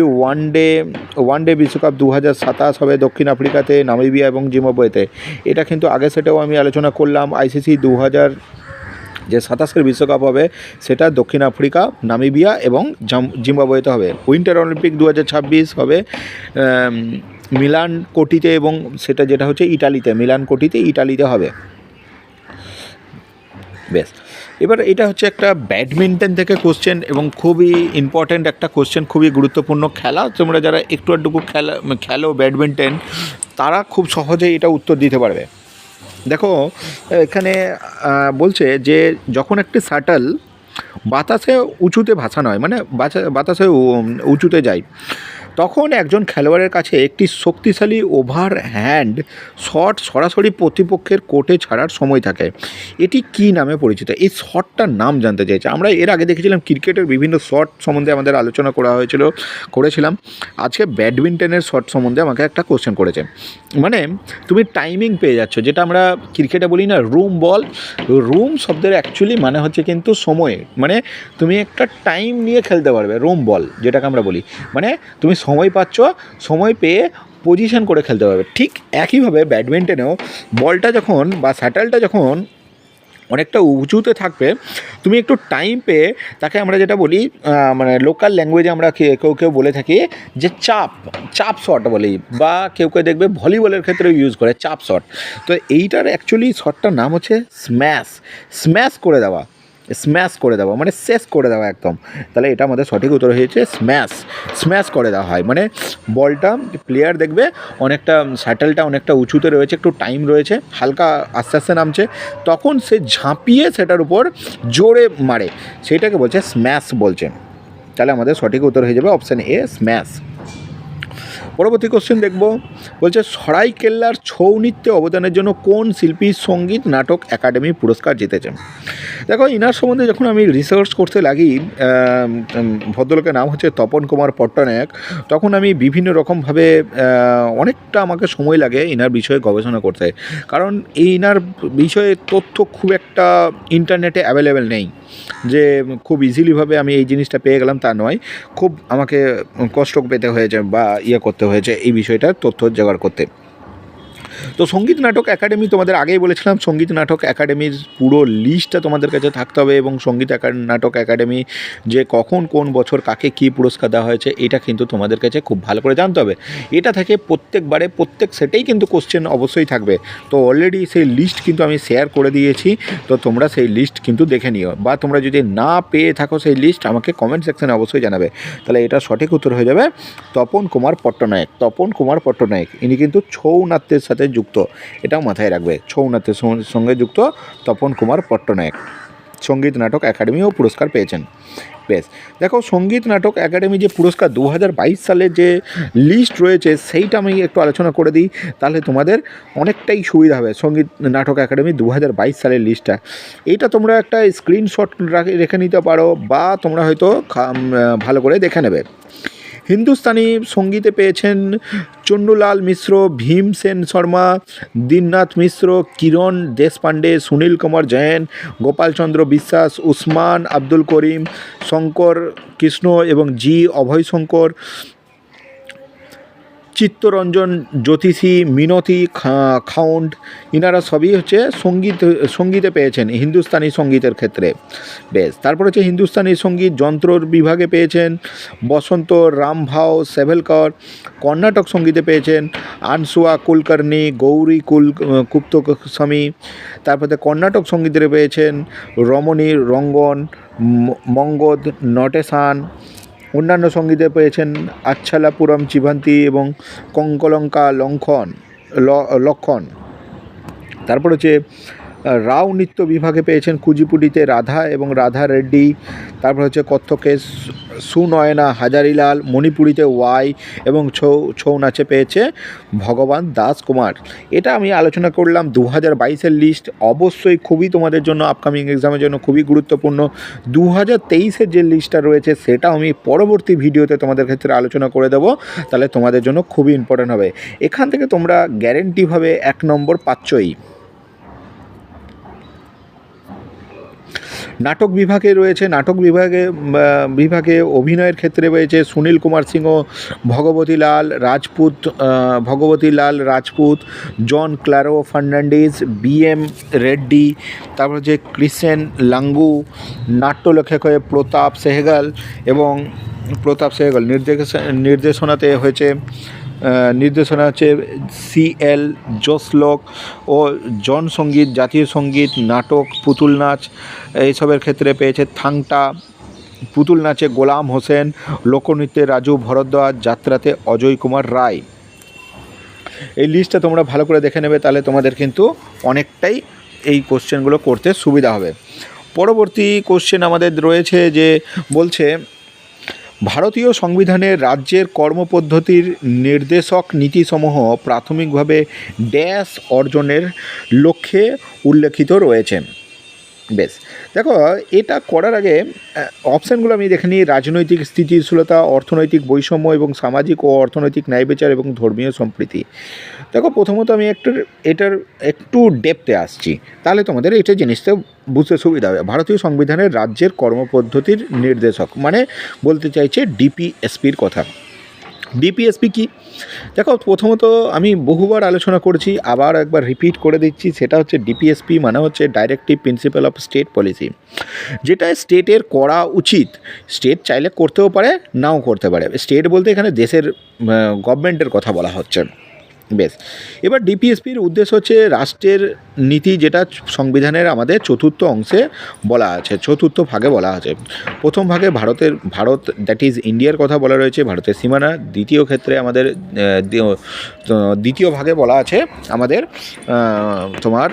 ওয়ানডে বিশ্বকাপ 2027 হবে দক্ষিণ আফ্রিকাতে, নামিবিয়া এবং জিম্বাবুয়েতে। এটা কিন্তু আগে সেটাও আমি আলোচনা করলাম। আইসিসি 2027 বিশ্বকাপ হবে সেটা দক্ষিণ আফ্রিকা, নামিবিয়া এবং জিম্বাবুয়েতে হবে। উইন্টার অলিম্পিক 2026 হবে মিলান কোটিতে এবং সেটা যেটা হচ্ছে ইটালিতে হবে। বেশ, এবার এটা হচ্ছে একটা ব্যাডমিন্টন থেকে কোশ্চেন এবং খুবই ইম্পর্ট্যান্ট একটা কোশ্চেন, খুবই গুরুত্বপূর্ণ খেলা। তোমরা যারা একটু আধটুকু খেলো ব্যাডমিন্টন, তারা খুব সহজেই এটা উত্তর দিতে পারবে। দেখো এখানে বলছে যে যখন একটি শাটল বাতাসে উঁচুতে ভাসানো হয়, মানে বাতাসে উঁচুতে যায়, তখন একজন খেলোয়াড়ের কাছে একটি শক্তিশালী ওভার হ্যান্ড শট সরাসরি প্রতিপক্ষের কোর্টে ছাড়ার সময় থাকে। এটি কী নামে পরিচিত? এই শটটার নাম জানতে চাইছে। আমরা এর আগে দেখেছিলাম ক্রিকেটের বিভিন্ন শট সম্বন্ধে আমাদের আলোচনা করেছিলাম। আজকে ব্যাডমিন্টনের শট সম্বন্ধে আমাকে একটা কোশ্চেন করেছে। মানে তুমি টাইমিং পেয়ে যাচ্ছ, যেটা আমরা ক্রিকেটে বলি না রুম বল। রুম শব্দের অ্যাকচুয়ালি মানে হচ্ছে কিন্তু সময়, মানে তুমি একটা টাইম নিয়ে খেলতে পারবে। রুম বল যেটাকে আমরা বলি, মানে তুমি সময় পাচ্ছ, সময় পেয়ে পজিশন করে খেলতে পারবে। ঠিক একইভাবে ব্যাডমিন্টনেও বলটা যখন বা শাটলটা যখন অনেকটা উঁচুতে থাকবে, তুমি একটু টাইম পেয়ে তাকে আমরা যেটা বলি মানে লোকাল ল্যাঙ্গুয়েজে আমরা কেউ বলে থাকি যে চাপ শট বলি, বা কেউ দেখবে ভলিবলের ক্ষেত্রে ইউজ করে চাপ শট। তো এইটার অ্যাকচুয়ালি শটটার নাম হচ্ছে স্ম্যাশ করে দেওয়া, মানে শেষ করে দেওয়া একদম। তাহলে এটা আমাদের সঠিক উত্তর হয়েছে স্ম্যাশ করে দেওয়া হয়। মানে বলটা প্লেয়ার দেখবে অনেকটা, শাটলটা অনেকটা উঁচুতে রয়েছে, একটু টাইম রয়েছে, হালকা আস্তে আস্তে নামছে, তখন সে ঝাঁপিয়ে সেটার উপর জোরে মারে, সেটাকে বলছে স্ম্যাশ বলছে। তাহলে আমাদের সঠিক উত্তর হয়ে যাবে অপশান এ, স্ম্যাশ। পরবর্তী কোশ্চেন দেখব, বলছে সরাইকেল্লার ছৌ নৃত্যে অবদানের জন্য কোন শিল্পী সঙ্গীত নাটক একাডেমি পুরস্কার জিতেছেন? দেখো ইনার সম্বন্ধে যখন আমি রিসার্চ করতে লাগি, ভদ্রলোকের নাম হচ্ছে তপন কুমার পট্টনায়ক, তখন আমি বিভিন্ন রকমভাবে অনেকটা আমাকে সময় লাগে ইনার বিষয়ে গবেষণা করতে, কারণ ইনার বিষয়ে তথ্য খুব একটা ইন্টারনেটে অ্যাভেলেবেল নেই, যে খুব ইজিলিভাবে আমি এই জিনিসটা পেয়ে গেলাম তা নয়, খুব আমাকে কষ্ট পেতে হয়েছে বা করতে হয়েছে এই বিষয়টার তথ্য জোগাড় করতে। তো সঙ্গীত নাটক একাডেমি, তোমাদের আগেই বলেছিলাম সঙ্গীত নাটক একাডেমির পুরো লিস্টটা তোমাদের কাছে থাকতে হবে, এবং সঙ্গীত নাটক একাডেমি যে কখন কোন বছর কাকে কী পুরস্কার দেওয়া হয়েছে এটা কিন্তু তোমাদের কাছে খুব ভালো করে জানতে হবে। এটা থেকে প্রত্যেক সেটেই কিন্তু কোশ্চেন অবশ্যই থাকবে। তো অলরেডি সেই লিস্ট কিন্তু আমি শেয়ার করে দিয়েছি, তো তোমরা সেই লিস্ট কিন্তু দেখে নিও, বা তোমরা যদি না পেয়ে থাকো সেই লিস্ট আমাকে কমেন্ট সেকশানে অবশ্যই জানাবে। তাহলে এটা সঠিক উত্তর হয়ে যাবে তপন কুমার পট্টনায়ক। ইনি কিন্তু ছৌ নাট্যের সাথে যুক্ত, এটাও মাথায় রাখবে, ছৌ নাট্যের সঙ্গে যুক্ত তপন কুমার পট্টনায়ক। সঙ্গীত নাটক একাডেমিও পুরস্কার পেয়েছেন। বেশ, দেখো সঙ্গীত নাটক একাডেমি যে পুরস্কার 2022 সালে যে লিস্ট রয়েছে সেইটা আমি একটু আলোচনা করে দিই, তাহলে তোমাদের অনেকটাই সুবিধা হবে। সঙ্গীত নাটক একাডেমি 2022 সালের লিস্টটা, এইটা তোমরা একটা স্ক্রিনশট রেখে নিতে পারো, বা তোমরা হয়তো ভালো করে দেখে নেবে। হিন্দুস্তানি সঙ্গীতে পেয়েছেন চন্ডুলাল মিশ্র, ভীমসেন শর্মা, দীননাথ মিশ্র, কিরণ দেশপান্ডে, সুনীল কুমার জৈন, গোপালচন্দ্র বিশ্বাস, উসমান আব্দুল করিম, শঙ্কর কৃষ্ণ এবং জি অভয় শঙ্কর, চিত্তরঞ্জন জ্যোতিষী, মিনতি খাউন্ড, ইনারা সবই হচ্ছে সঙ্গীতে পেয়েছেন হিন্দুস্তানি সঙ্গীতের ক্ষেত্রে। বেশ, তারপর হচ্ছে হিন্দুস্তানি সঙ্গীত যন্ত্রর বিভাগে পেয়েছেন বসন্ত রামভাও সেভেলকর, কর্ণাটক সঙ্গীতে পেয়েছেন আনসুয়া কুলকার্নি, গৌরী কুপ্তস্বামী, তারপরে কর্ণাটক সঙ্গীতে পেয়েছেন রমণী রঙ্গন, মঙ্গদ নটেশান, অন্যান্য সঙ্গীতে পেয়েছেন আচ্ছালাপুরম চিভান্তি এবং কঙ্কলঙ্কা লক্ষণ। তারপর হচ্ছে রাও নৃত্য বিভাগে পেয়েছেন কুচিপুডিতে রাধা এবং রাধা রেড্ডি, তারপর হচ্ছে কত্থকে সুনয়না হাজারিলাল, মণিপুরিতে ওয়াই এবং ছৌ নাচে পেয়েছে ভগবান দাস কুমার। এটা আমি আলোচনা করলাম 2022-এর লিস্ট। অবশ্যই খুবই তোমাদের জন্য আপকামিং এক্সামের জন্য খুবই গুরুত্বপূর্ণ। 2023-এর যে লিস্টটা রয়েছে সেটা আমি পরবর্তী ভিডিওতে তোমাদের ক্ষেত্রে আলোচনা করে দেবো, তাহলে তোমাদের জন্য খুবই ইম্পর্ট্যান্ট হবে। এখান থেকে তোমরা গ্যারেন্টিভাবে 1 নম্বর পাচ্ছই। নাটক বিভাগে রয়েছে, নাটক বিভাগে অভিনয়ের ক্ষেত্রে রয়েছে সুনীল কুমার সিংহ, ভগবতী লাল রাজপুত, জন ক্লারো ফার্নান্ডিজ, BM রেড্ডি, তারপর হচ্ছে ক্রিসেন লাঙ্গু, নাট্যলেখক হয়ে প্রতাপ সেহগাল নির্দেশনাতে হয়েছে নির্দেশনা হচ্ছে CL জোসলোক ও জন সঙ্গীত, জাতীয় সঙ্গীত, নাটক, পুতুল নাচ এইসবের ক্ষেত্রে পেয়েছে থাংটা, পুতুল নাচে গোলাম হোসেন, লোকনৃত্যে রাজু ভরদ্বাজ, যাত্রাতে অজয় কুমার রায়। এই লিস্টটা তোমরা ভালো করে দেখে নেবে, তাহলে তোমাদের কিন্তু অনেকটাই এই কোশ্চেনগুলো করতে সুবিধা হবে। পরবর্তী কোশ্চেন আমাদের রয়েছে যে বলছে ভারতীয় সংবিধানের রাজ্যের কর্মপদ্ধতির নির্দেশক নীতিসমূহ প্রাথমিকভাবে ড্যাশ অর্জনের লক্ষ্যে উল্লেখিত রয়েছে। বেশ, দেখো এটা করার আগে অপশানগুলো আমি দেখে নিই। রাজনৈতিক স্থিতিশীলতা, অর্থনৈতিক বৈষম্য এবং সামাজিক ও অর্থনৈতিক ন্যায়বিচার এবং ধর্মীয় সম্প্রীতি। দেখো প্রথমত আমি এটার একটু ডেপথে আসছি, তাহলে তোমাদের এটা জিনিসটা বুঝতে সুবিধা হবে। ভারতীয় সংবিধানের রাজ্যের কর্মপদ্ধতির নির্দেশক মানে বলতে চাইছে DPSPর কথা। DPSP কি? দেখো প্রথমত আমি বহুবার আলোচনা করেছি, আবার একবার রিপিট করে দিচ্ছি, সেটা হচ্ছে DPSP মানে হচ্ছে directive principle of state policy, যেটা স্টেটের করা উচিত। স্টেট চাইলে করতেও পারে, নাও করতে পারে। স্টেট বলতে এখানে দেশের গভর্নমেন্টের কথা বলা হচ্ছে। বেশ, এবার DPSPর উদ্দেশ্য হচ্ছে রাষ্ট্রের নীতি, যেটা সংবিধানের আমাদের চতুর্থ অংশে বলা আছে, চতুর্থ ভাগে বলা আছে। প্রথম ভাগে ভারত দ্যাট ইজ ইন্ডিয়ার কথা বলা রয়েছে, ভারতের সীমানা। দ্বিতীয় ক্ষেত্রে আমাদের দ্বিতীয় ভাগে বলা আছে আমাদের তোমার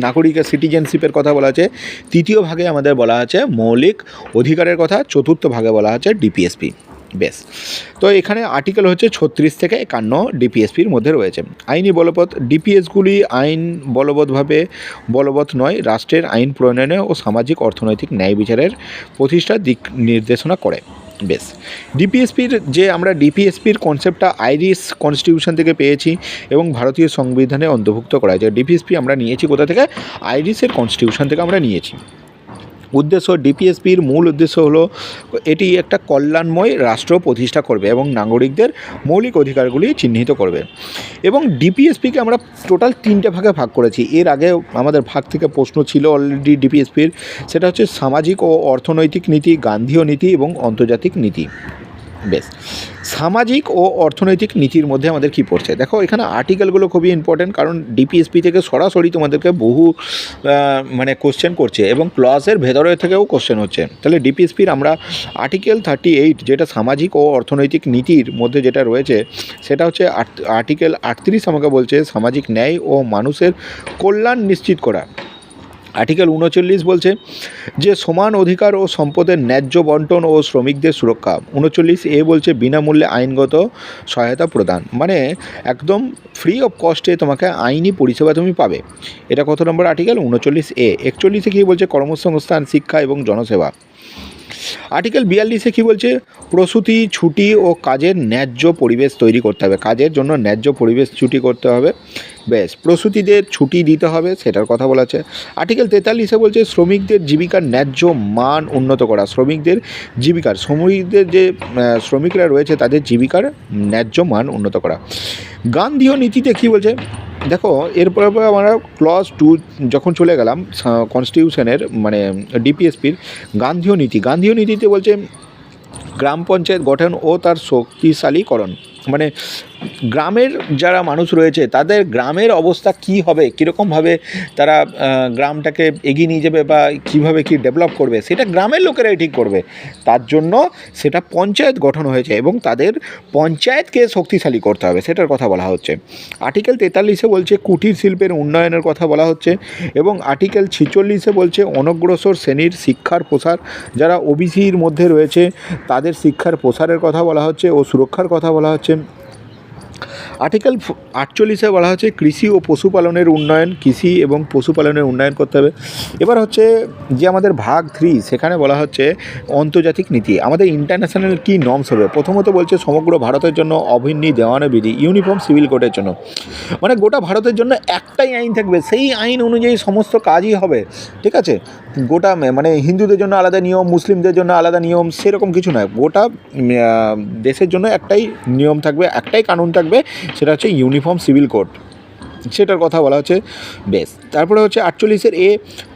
নাগরিকের সিটিজেনশিপের কথা বলা আছে। তৃতীয় ভাগে আমাদের বলা আছে মৌলিক অধিকারের কথা। চতুর্থ ভাগে বলা আছে DPSP। বেশ, তো এখানে আর্টিকেল হচ্ছে 36 থেকে 51 DPSPর মধ্যে রয়েছে। আইনি বলবৎ ডিপিএসগুলি আইন বলবৎ নয়, রাষ্ট্রের আইন প্রণয়নে ও সামাজিক অর্থনৈতিক ন্যায় বিচারের প্রতিষ্ঠার দিক নির্দেশনা করে। বেশ, আমরা ডিপিএসপির কনসেপ্টটা আইরিশ কনস্টিটিউশন থেকে পেয়েছি এবং ভারতীয় সংবিধানে অন্তর্ভুক্ত করা হয়েছে। ডিপিএসপি আমরা নিয়েছি কোথা থেকে? আইরিশের কনস্টিটিউশন থেকে আমরা নিয়েছি। উদ্দেশ্য, ডিপিএসপির মূল উদ্দেশ্য হলো এটি একটা কল্যাণময় রাষ্ট্র প্রতিষ্ঠা করবে এবং নাগরিকদের মৌলিক অধিকারগুলি চিহ্নিত করবে। এবং ডিপিএসপিকে আমরা টোটাল 3টে ভাগে ভাগ করেছি। এর আগে আমাদের ভাগ থেকে প্রশ্ন ছিল অলরেডি ডিপিএসপির, সেটা হচ্ছে সামাজিক ও অর্থনৈতিক নীতি, গান্ধীয় নীতি এবং আন্তর্জাতিক নীতি। বেশ, সামাজিক ও অর্থনৈতিক নীতির মধ্যে আমাদের কি পড়ছে দেখো। এখানে আর্টিকেলগুলো খুবই ইম্পর্টেন্ট, কারণ ডিপিএসপি থেকে সরাসরি তোমাদেরকে বহু কোশ্চেন করছে এবং ক্লসের ভেতরে থেকেও কোশ্চেন হচ্ছে। তাহলে ডিপিএসপির আমরা আর্টিকেল 38, যেটা সামাজিক ও অর্থনৈতিক নীতির মধ্যে যেটা রয়েছে, সেটা হচ্ছে আর্টিকেল 38 আমাকে বলছে সামাজিক ন্যায় ও মানুষের কল্যাণ নিশ্চিত করা। আর্টিকেল 39 বলছে যে সমান অধিকার ও সম্পদের ন্যায্য বন্টন ও শ্রমিকদের সুরক্ষা। 39A বলছে বিনামূল্যে আইনগত সহায়তা প্রদান, মানে একদম ফ্রি অফ কস্টে তোমাকে আইনি পরিষেবা তুমি পাবে। এটা কত নম্বর আর্টিকেল? 39A। 41-এ কী বলছে? কর্মসংস্থান, শিক্ষা এবং জনসেবা। আর্টিকেল 42-এ কী বলছে, প্রসূতি ছুটি ও কাজের ন্যায্য পরিবেশ তৈরি করতে হবে, কাজের জন্য ন্যায্য পরিবেশ ছুটি করতে হবে, বেশ প্রসূতিদের ছুটি দিতে হবে, সেটার কথা বলা আছে। আর্টিকেল 43-এ বলছে শ্রমিকদের জীবিকার ন্যায্য মান উন্নত করা, শ্রমিকদের যে শ্রমিকরা রয়েছে তাদের জীবিকার ন্যায্য মান উন্নত করা। গান্ধীয় নীতিতে কী বলছে দেখো, এরপর আমরা ক্লজ 2 যখন চলে গেলাম কনস্টিটিউশনের মানে ডিপিএসপির গান্ধীয় নীতিতে বলছে গ্রাম পঞ্চায়েত গঠন ও তার শক্তিশালীকরণ, মানে গ্রামের যারা মানুষ রয়েছে তাদের গ্রামের অবস্থা কী হবে, কীরকমভাবে তারা গ্রামটাকে এগিয়ে নিয়ে যাবে বা কীভাবে কী ডেভেলপ করবে সেটা গ্রামের লোকেরাই ঠিক করবে, তার জন্য সেটা পঞ্চায়েত গঠন হয়েছে এবং তাদের পঞ্চায়েতকে শক্তিশালী করতে হবে, সেটার কথা বলা হচ্ছে। আর্টিকেল 43-এ বলছে কুটির শিল্পের উন্নয়নের কথা বলা হচ্ছে এবং আর্টিকেল 46-এ বলছে অনগ্রসর শ্রেণীর শিক্ষার প্রসার, যারা ওবিসির মধ্যে রয়েছে তাদের শিক্ষার প্রসারের কথা বলা হচ্ছে ও সুরক্ষার কথা বলা হচ্ছে। আর্টিকেল 48-এ বলা হচ্ছে কৃষি ও পশুপালনের উন্নয়ন, কৃষি এবং পশুপালনের উন্নয়ন করতে হবে। এবার হচ্ছে যে আমাদের ভাগ 3, সেখানে বলা হচ্ছে আন্তর্জাতিক নীতি, আমাদের ইন্টারন্যাশনাল কী নর্মস হবে। প্রথমত বলছে সমগ্র ভারতের জন্য অভিন্ন দেওয়ানি বিধি, ইউনিফর্ম সিভিল কোডের জন্য, মানে গোটা ভারতের জন্য একটাই আইন থাকবে, সেই আইন অনুযায়ী সমস্ত কাজই হবে, ঠিক আছে। গোটা মানে হিন্দুদের জন্য আলাদা নিয়ম, মুসলিমদের জন্য আলাদা নিয়ম, সেরকম কিছু নয়, গোটা দেশের জন্য একটাই নিয়ম থাকবে, একটাই কানুন থাকবে, সেটা হচ্ছে ইউনিফর্ম সিভিল কোড, সেটার কথা বলা হচ্ছে। বেশ, তারপরে হচ্ছে 48-এর এ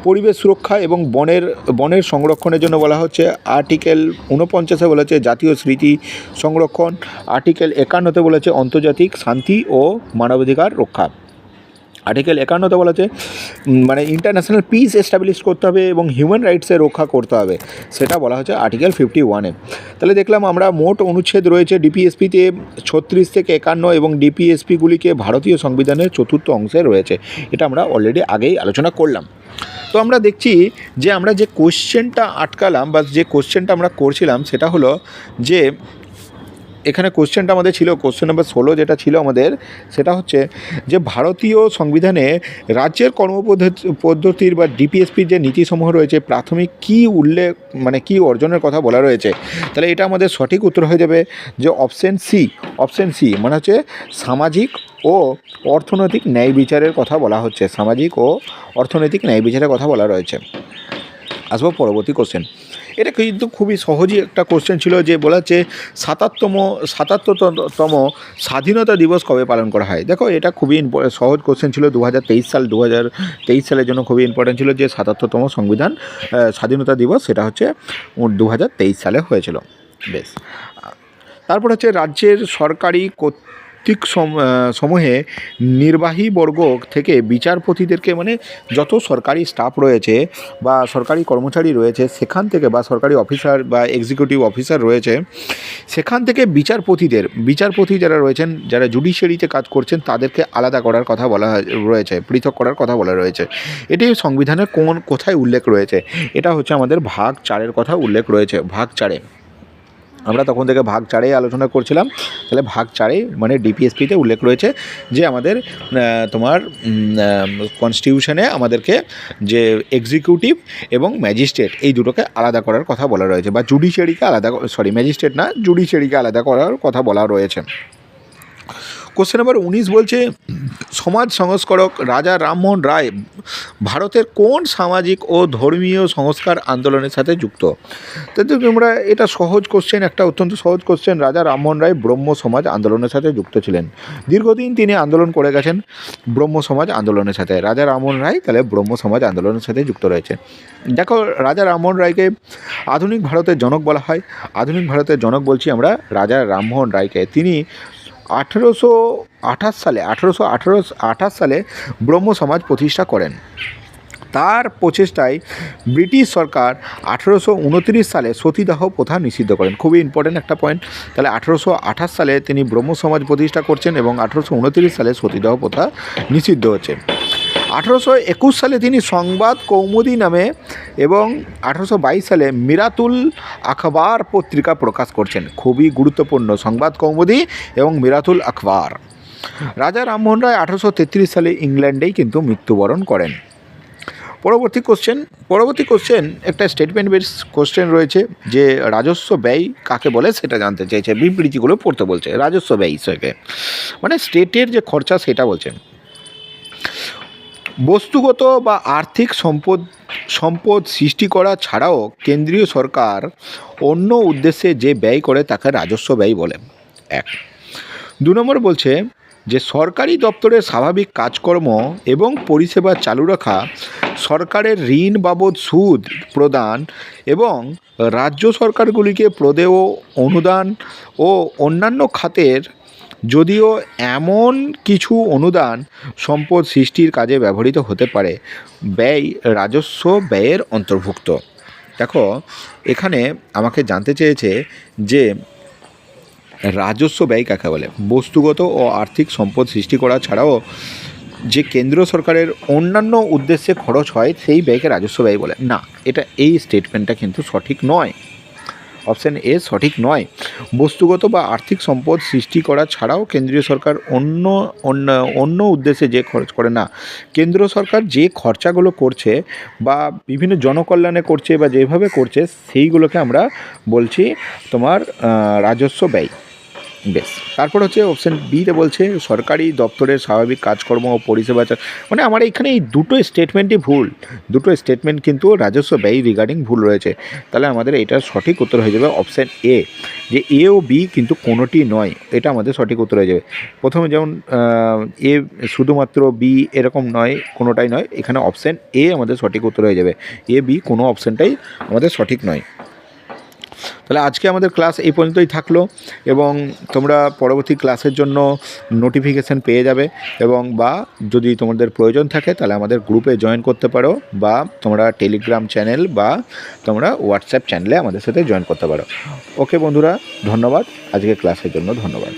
পরিবেশ সুরক্ষা এবং বনের সংরক্ষণের জন্য বলা হচ্ছে। আর্টিকেল 49-এ বলা হচ্ছে জাতীয় স্মৃতি সংরক্ষণ। আর্টিকেল 51-তে বলেছে আন্তর্জাতিক শান্তি ও মানবাধিকার রক্ষা। আর্টিকেল 51-তে বলা হচ্ছে মানে ইন্টারন্যাশনাল পিস এস্টাবলিশ করতে হবে এবং হিউম্যান রাইটসের রক্ষা করতে হবে, সেটা বলা হচ্ছে আর্টিকেল 51-এ। তাহলে দেখলাম আমরা মোট অনুচ্ছেদ রয়েছে ডিপিএসপিতে 36 থেকে 51 এবং ডিপিএসপিগুলিকে ভারতীয় সংবিধানের 4th অংশে রয়েছে, এটা আমরা অলরেডি আগেই আলোচনা করলাম। তো আমরা দেখছি যে আমরা যে কোশ্চেনটা আটকালাম বা যে কোশ্চেনটা আমরা করছিলাম সেটা হলো যে এখানে কোশ্চেনটা আমাদের ছিল কোশ্চেন নাম্বার 16, যেটা ছিল আমাদের সেটা হচ্ছে যে ভারতীয় সংবিধানে রাজ্যের কর্মপদ্ধতির বা ডিপিএসপির যে নীতিসমূহ রয়েছে প্রাথমিক কী উল্লেখ মানে কী অর্জনের কথা বলা রয়েছে। তাহলে এটা আমাদের সঠিক উত্তর হয়ে যাবে যে অপশন সি, মানে হচ্ছে সামাজিক ও অর্থনৈতিক ন্যায় বিচারের কথা বলা হচ্ছে, সামাজিক ও অর্থনৈতিক ন্যায় বিচারের কথা বলা রয়েছে। আসবো পরবর্তী কোশ্চেন, এটা কিন্তু খুবই সহজই একটা কোশ্চেন ছিল যে বলা হচ্ছে 77তম স্বাধীনতা দিবস কবে পালন করা হয়। দেখো এটা খুবই সহজ কোশ্চেন ছিল, 2023 সালের জন্য খুবই ইম্পর্টেন্ট ছিল যে 77তম স্বাধীনতা দিবস সেটা হচ্ছে 2023 সালে হয়েছিল। বেশ, তারপর হচ্ছে রাজ্যের সরকারি সমূহে নির্বাহী বর্গ থেকে বিচারপতিদেরকে, মানে যত সরকারি স্টাফ রয়েছে বা সরকারি কর্মচারী রয়েছে সেখান থেকে বা সরকারি অফিসার বা এক্সিকিউটিভ অফিসার রয়েছে সেখান থেকে বিচারপতি যারা রয়েছেন, যারা জুডিশিয়ারিতে কাজ করছেন তাদেরকে আলাদা করার কথা বলা রয়েছে, পৃথক করার কথা বলা রয়েছে। এটি সংবিধানের কোথায় উল্লেখ রয়েছে, এটা হচ্ছে আমাদের ভাগ 4-এর কথা উল্লেখ রয়েছে। ভাগ 4-এ আমরা তখন থেকে ভাগ 4-এ আলোচনা করছিলাম, তাহলে ভাগ 4-এ মানে ডিপিএসপিতে উল্লেখ রয়েছে যে আমাদের তোমার কনস্টিটিউশনে আমাদেরকে যে এক্সিকিউটিভ এবং ম্যাজিস্ট্রেট এই দুটোকে আলাদা করার কথা বলা রয়েছে, বা জুডিশিয়ারিকে জুডিশিয়ারিকে আলাদা করার কথা বলা রয়েছে। কোশ্চেন নাম্বার 19 বলছে সমাজ সংস্কারক রাজা রামমোহন রায় ভারতের কোন সামাজিক ও ধর্মীয় সংস্কার আন্দোলনের সাথে যুক্ত। তো তোমরা এটা সহজ কোশ্চেন, একটা অত্যন্ত সহজ কোশ্চেন। রাজা রামমোহন রায় ব্রহ্ম সমাজ আন্দোলনের সাথে যুক্ত ছিলেন, দীর্ঘদিন তিনি আন্দোলন করে গেছেন ব্রহ্ম সমাজ আন্দোলনের সাথে। রাজা রামমোহন রায় তাহলে ব্রহ্ম সমাজ আন্দোলনের সাথে যুক্ত রয়েছে। দেখো রাজা রামমোহন রায়কে আধুনিক ভারতের জনক বলা হয়, আধুনিক ভারতের জনক বলছি আমরা রাজা রামমোহন রায়কে। তিনি 1828 সালে ব্রহ্ম সমাজ প্রতিষ্ঠা করেন। তার প্রচেষ্টায় ব্রিটিশ সরকার 1829 সালে সতীদাহ প্রথা নিষিদ্ধ করেন। খুবই ইম্পর্টেন্ট একটা পয়েন্ট। তাহলে 1828 সালে তিনি ব্রহ্ম সমাজ প্রতিষ্ঠা করছেন এবং 1829 সালে সতীদাহ প্রথা নিষিদ্ধ হচ্ছে। 1821 সালে তিনি সংবাদ কৌমুদী নামে এবং 1822 সালে মিরাতুল আখবার পত্রিকা প্রকাশ করছেন। খুবই গুরুত্বপূর্ণ, সংবাদ কৌমুদী এবং মিরাতুল আখবার। রাজা রামমোহন রায় 1833 সালে ইংল্যান্ডেই কিন্তু মৃত্যুবরণ করেন। পরবর্তী কোশ্চেন একটা স্টেটমেন্ট বেস কোশ্চেন রয়েছে যে রাজস্ব ব্যয় কাকে বলে সেটা জানতে চাইছে, বিবৃতিগুলো পড়তে বলছে। রাজস্ব ব্যয় হিসেবে মানে স্টেটের যে খরচা সেটা বলছে। বস্তুগত বা আর্থিক সম্পদ সৃষ্টি করা ছাড়াও কেন্দ্রীয় সরকার অন্য উদ্দেশ্যে যে ব্যয় করে তাকে রাজস্ব ব্যয় বলে। 1। 2 নম্বর বলছে যে সরকারি দপ্তরের স্বাভাবিক কাজকর্ম এবং পরিষেবা চালু রাখা, সরকারের ঋণ বাবদ সুদ প্রদান এবং রাজ্য সরকারগুলিকে প্রদেয় অনুদান ও অন্যান্য খাতের যদিও এমন কিছু অনুদান সম্পদ সৃষ্টির কাজে ব্যবহৃত হতে পারে ব্যয় রাজস্ব ব্যয়ের অন্তর্ভুক্ত। দেখো এখানে আমাকে জানতে চেয়েছে যে রাজস্ব ব্যয় কাকে বলে। বস্তুগত ও আর্থিক সম্পদ সৃষ্টি করা ছাড়াও যে কেন্দ্র সরকারের অন্যান্য উদ্দেশ্যে খরচ হয় সেই ব্যয়কে রাজস্ব ব্যয় বলে না। এই স্টেটমেন্টটা কিন্তু সঠিক নয়। অপশান এ সঠিক নয়। বস্তুগত বা আর্থিক সম্পদ সৃষ্টি করা ছাড়াও কেন্দ্রীয় সরকার অন্য উদ্দেশ্যে যে খরচ করে না। কেন্দ্র সরকার যে খরচাগুলো করছে বা বিভিন্ন জনকল্যাণে করছে বা যেভাবে করছে সেইগুলোকে আমরা বলছি তোমার রাজস্ব ব্যয়। বেশ, তারপর হচ্ছে অপশান বিতে বলছে সরকারি দপ্তরের স্বাভাবিক কাজকর্ম ও পরিষেবা মানে আমার এখানে এই দুটো স্টেটমেন্টই ভুল। দুটো স্টেটমেন্ট কিন্তু রাজস্ব ব্যয় রিগার্ডিং ভুল রয়েছে। তাহলে আমাদের এটার সঠিক উত্তর হয়ে যাবে অপশান এ, যে এ ও বি কিন্তু কোনোটি নয়। এটা আমাদের সঠিক উত্তর হয়ে যাবে। প্রথমে যেমন এ শুধুমাত্র বি এরকম নয়, কোনোটাই নয়। এখানে অপশান এ আমাদের সঠিক উত্তর হয়ে যাবে। এ বি কোনো অপশানটাই আমাদের সঠিক নয়। তাহলে আজকে আমাদের ক্লাস এই পর্যন্তই থাকলো এবং তোমরা পরবর্তী ক্লাসের জন্য নোটিফিকেশান পেয়ে যাবে এবং বা যদি তোমাদের প্রয়োজন থাকে তাহলে আমাদের গ্রুপে জয়েন করতে পারো বা তোমরা টেলিগ্রাম চ্যানেল বা তোমরা হোয়াটসঅ্যাপ চ্যানেলে আমাদের সাথে জয়েন করতে পারো। ওকে বন্ধুরা, ধন্যবাদ। আজকে ক্লাসের জন্য ধন্যবাদ।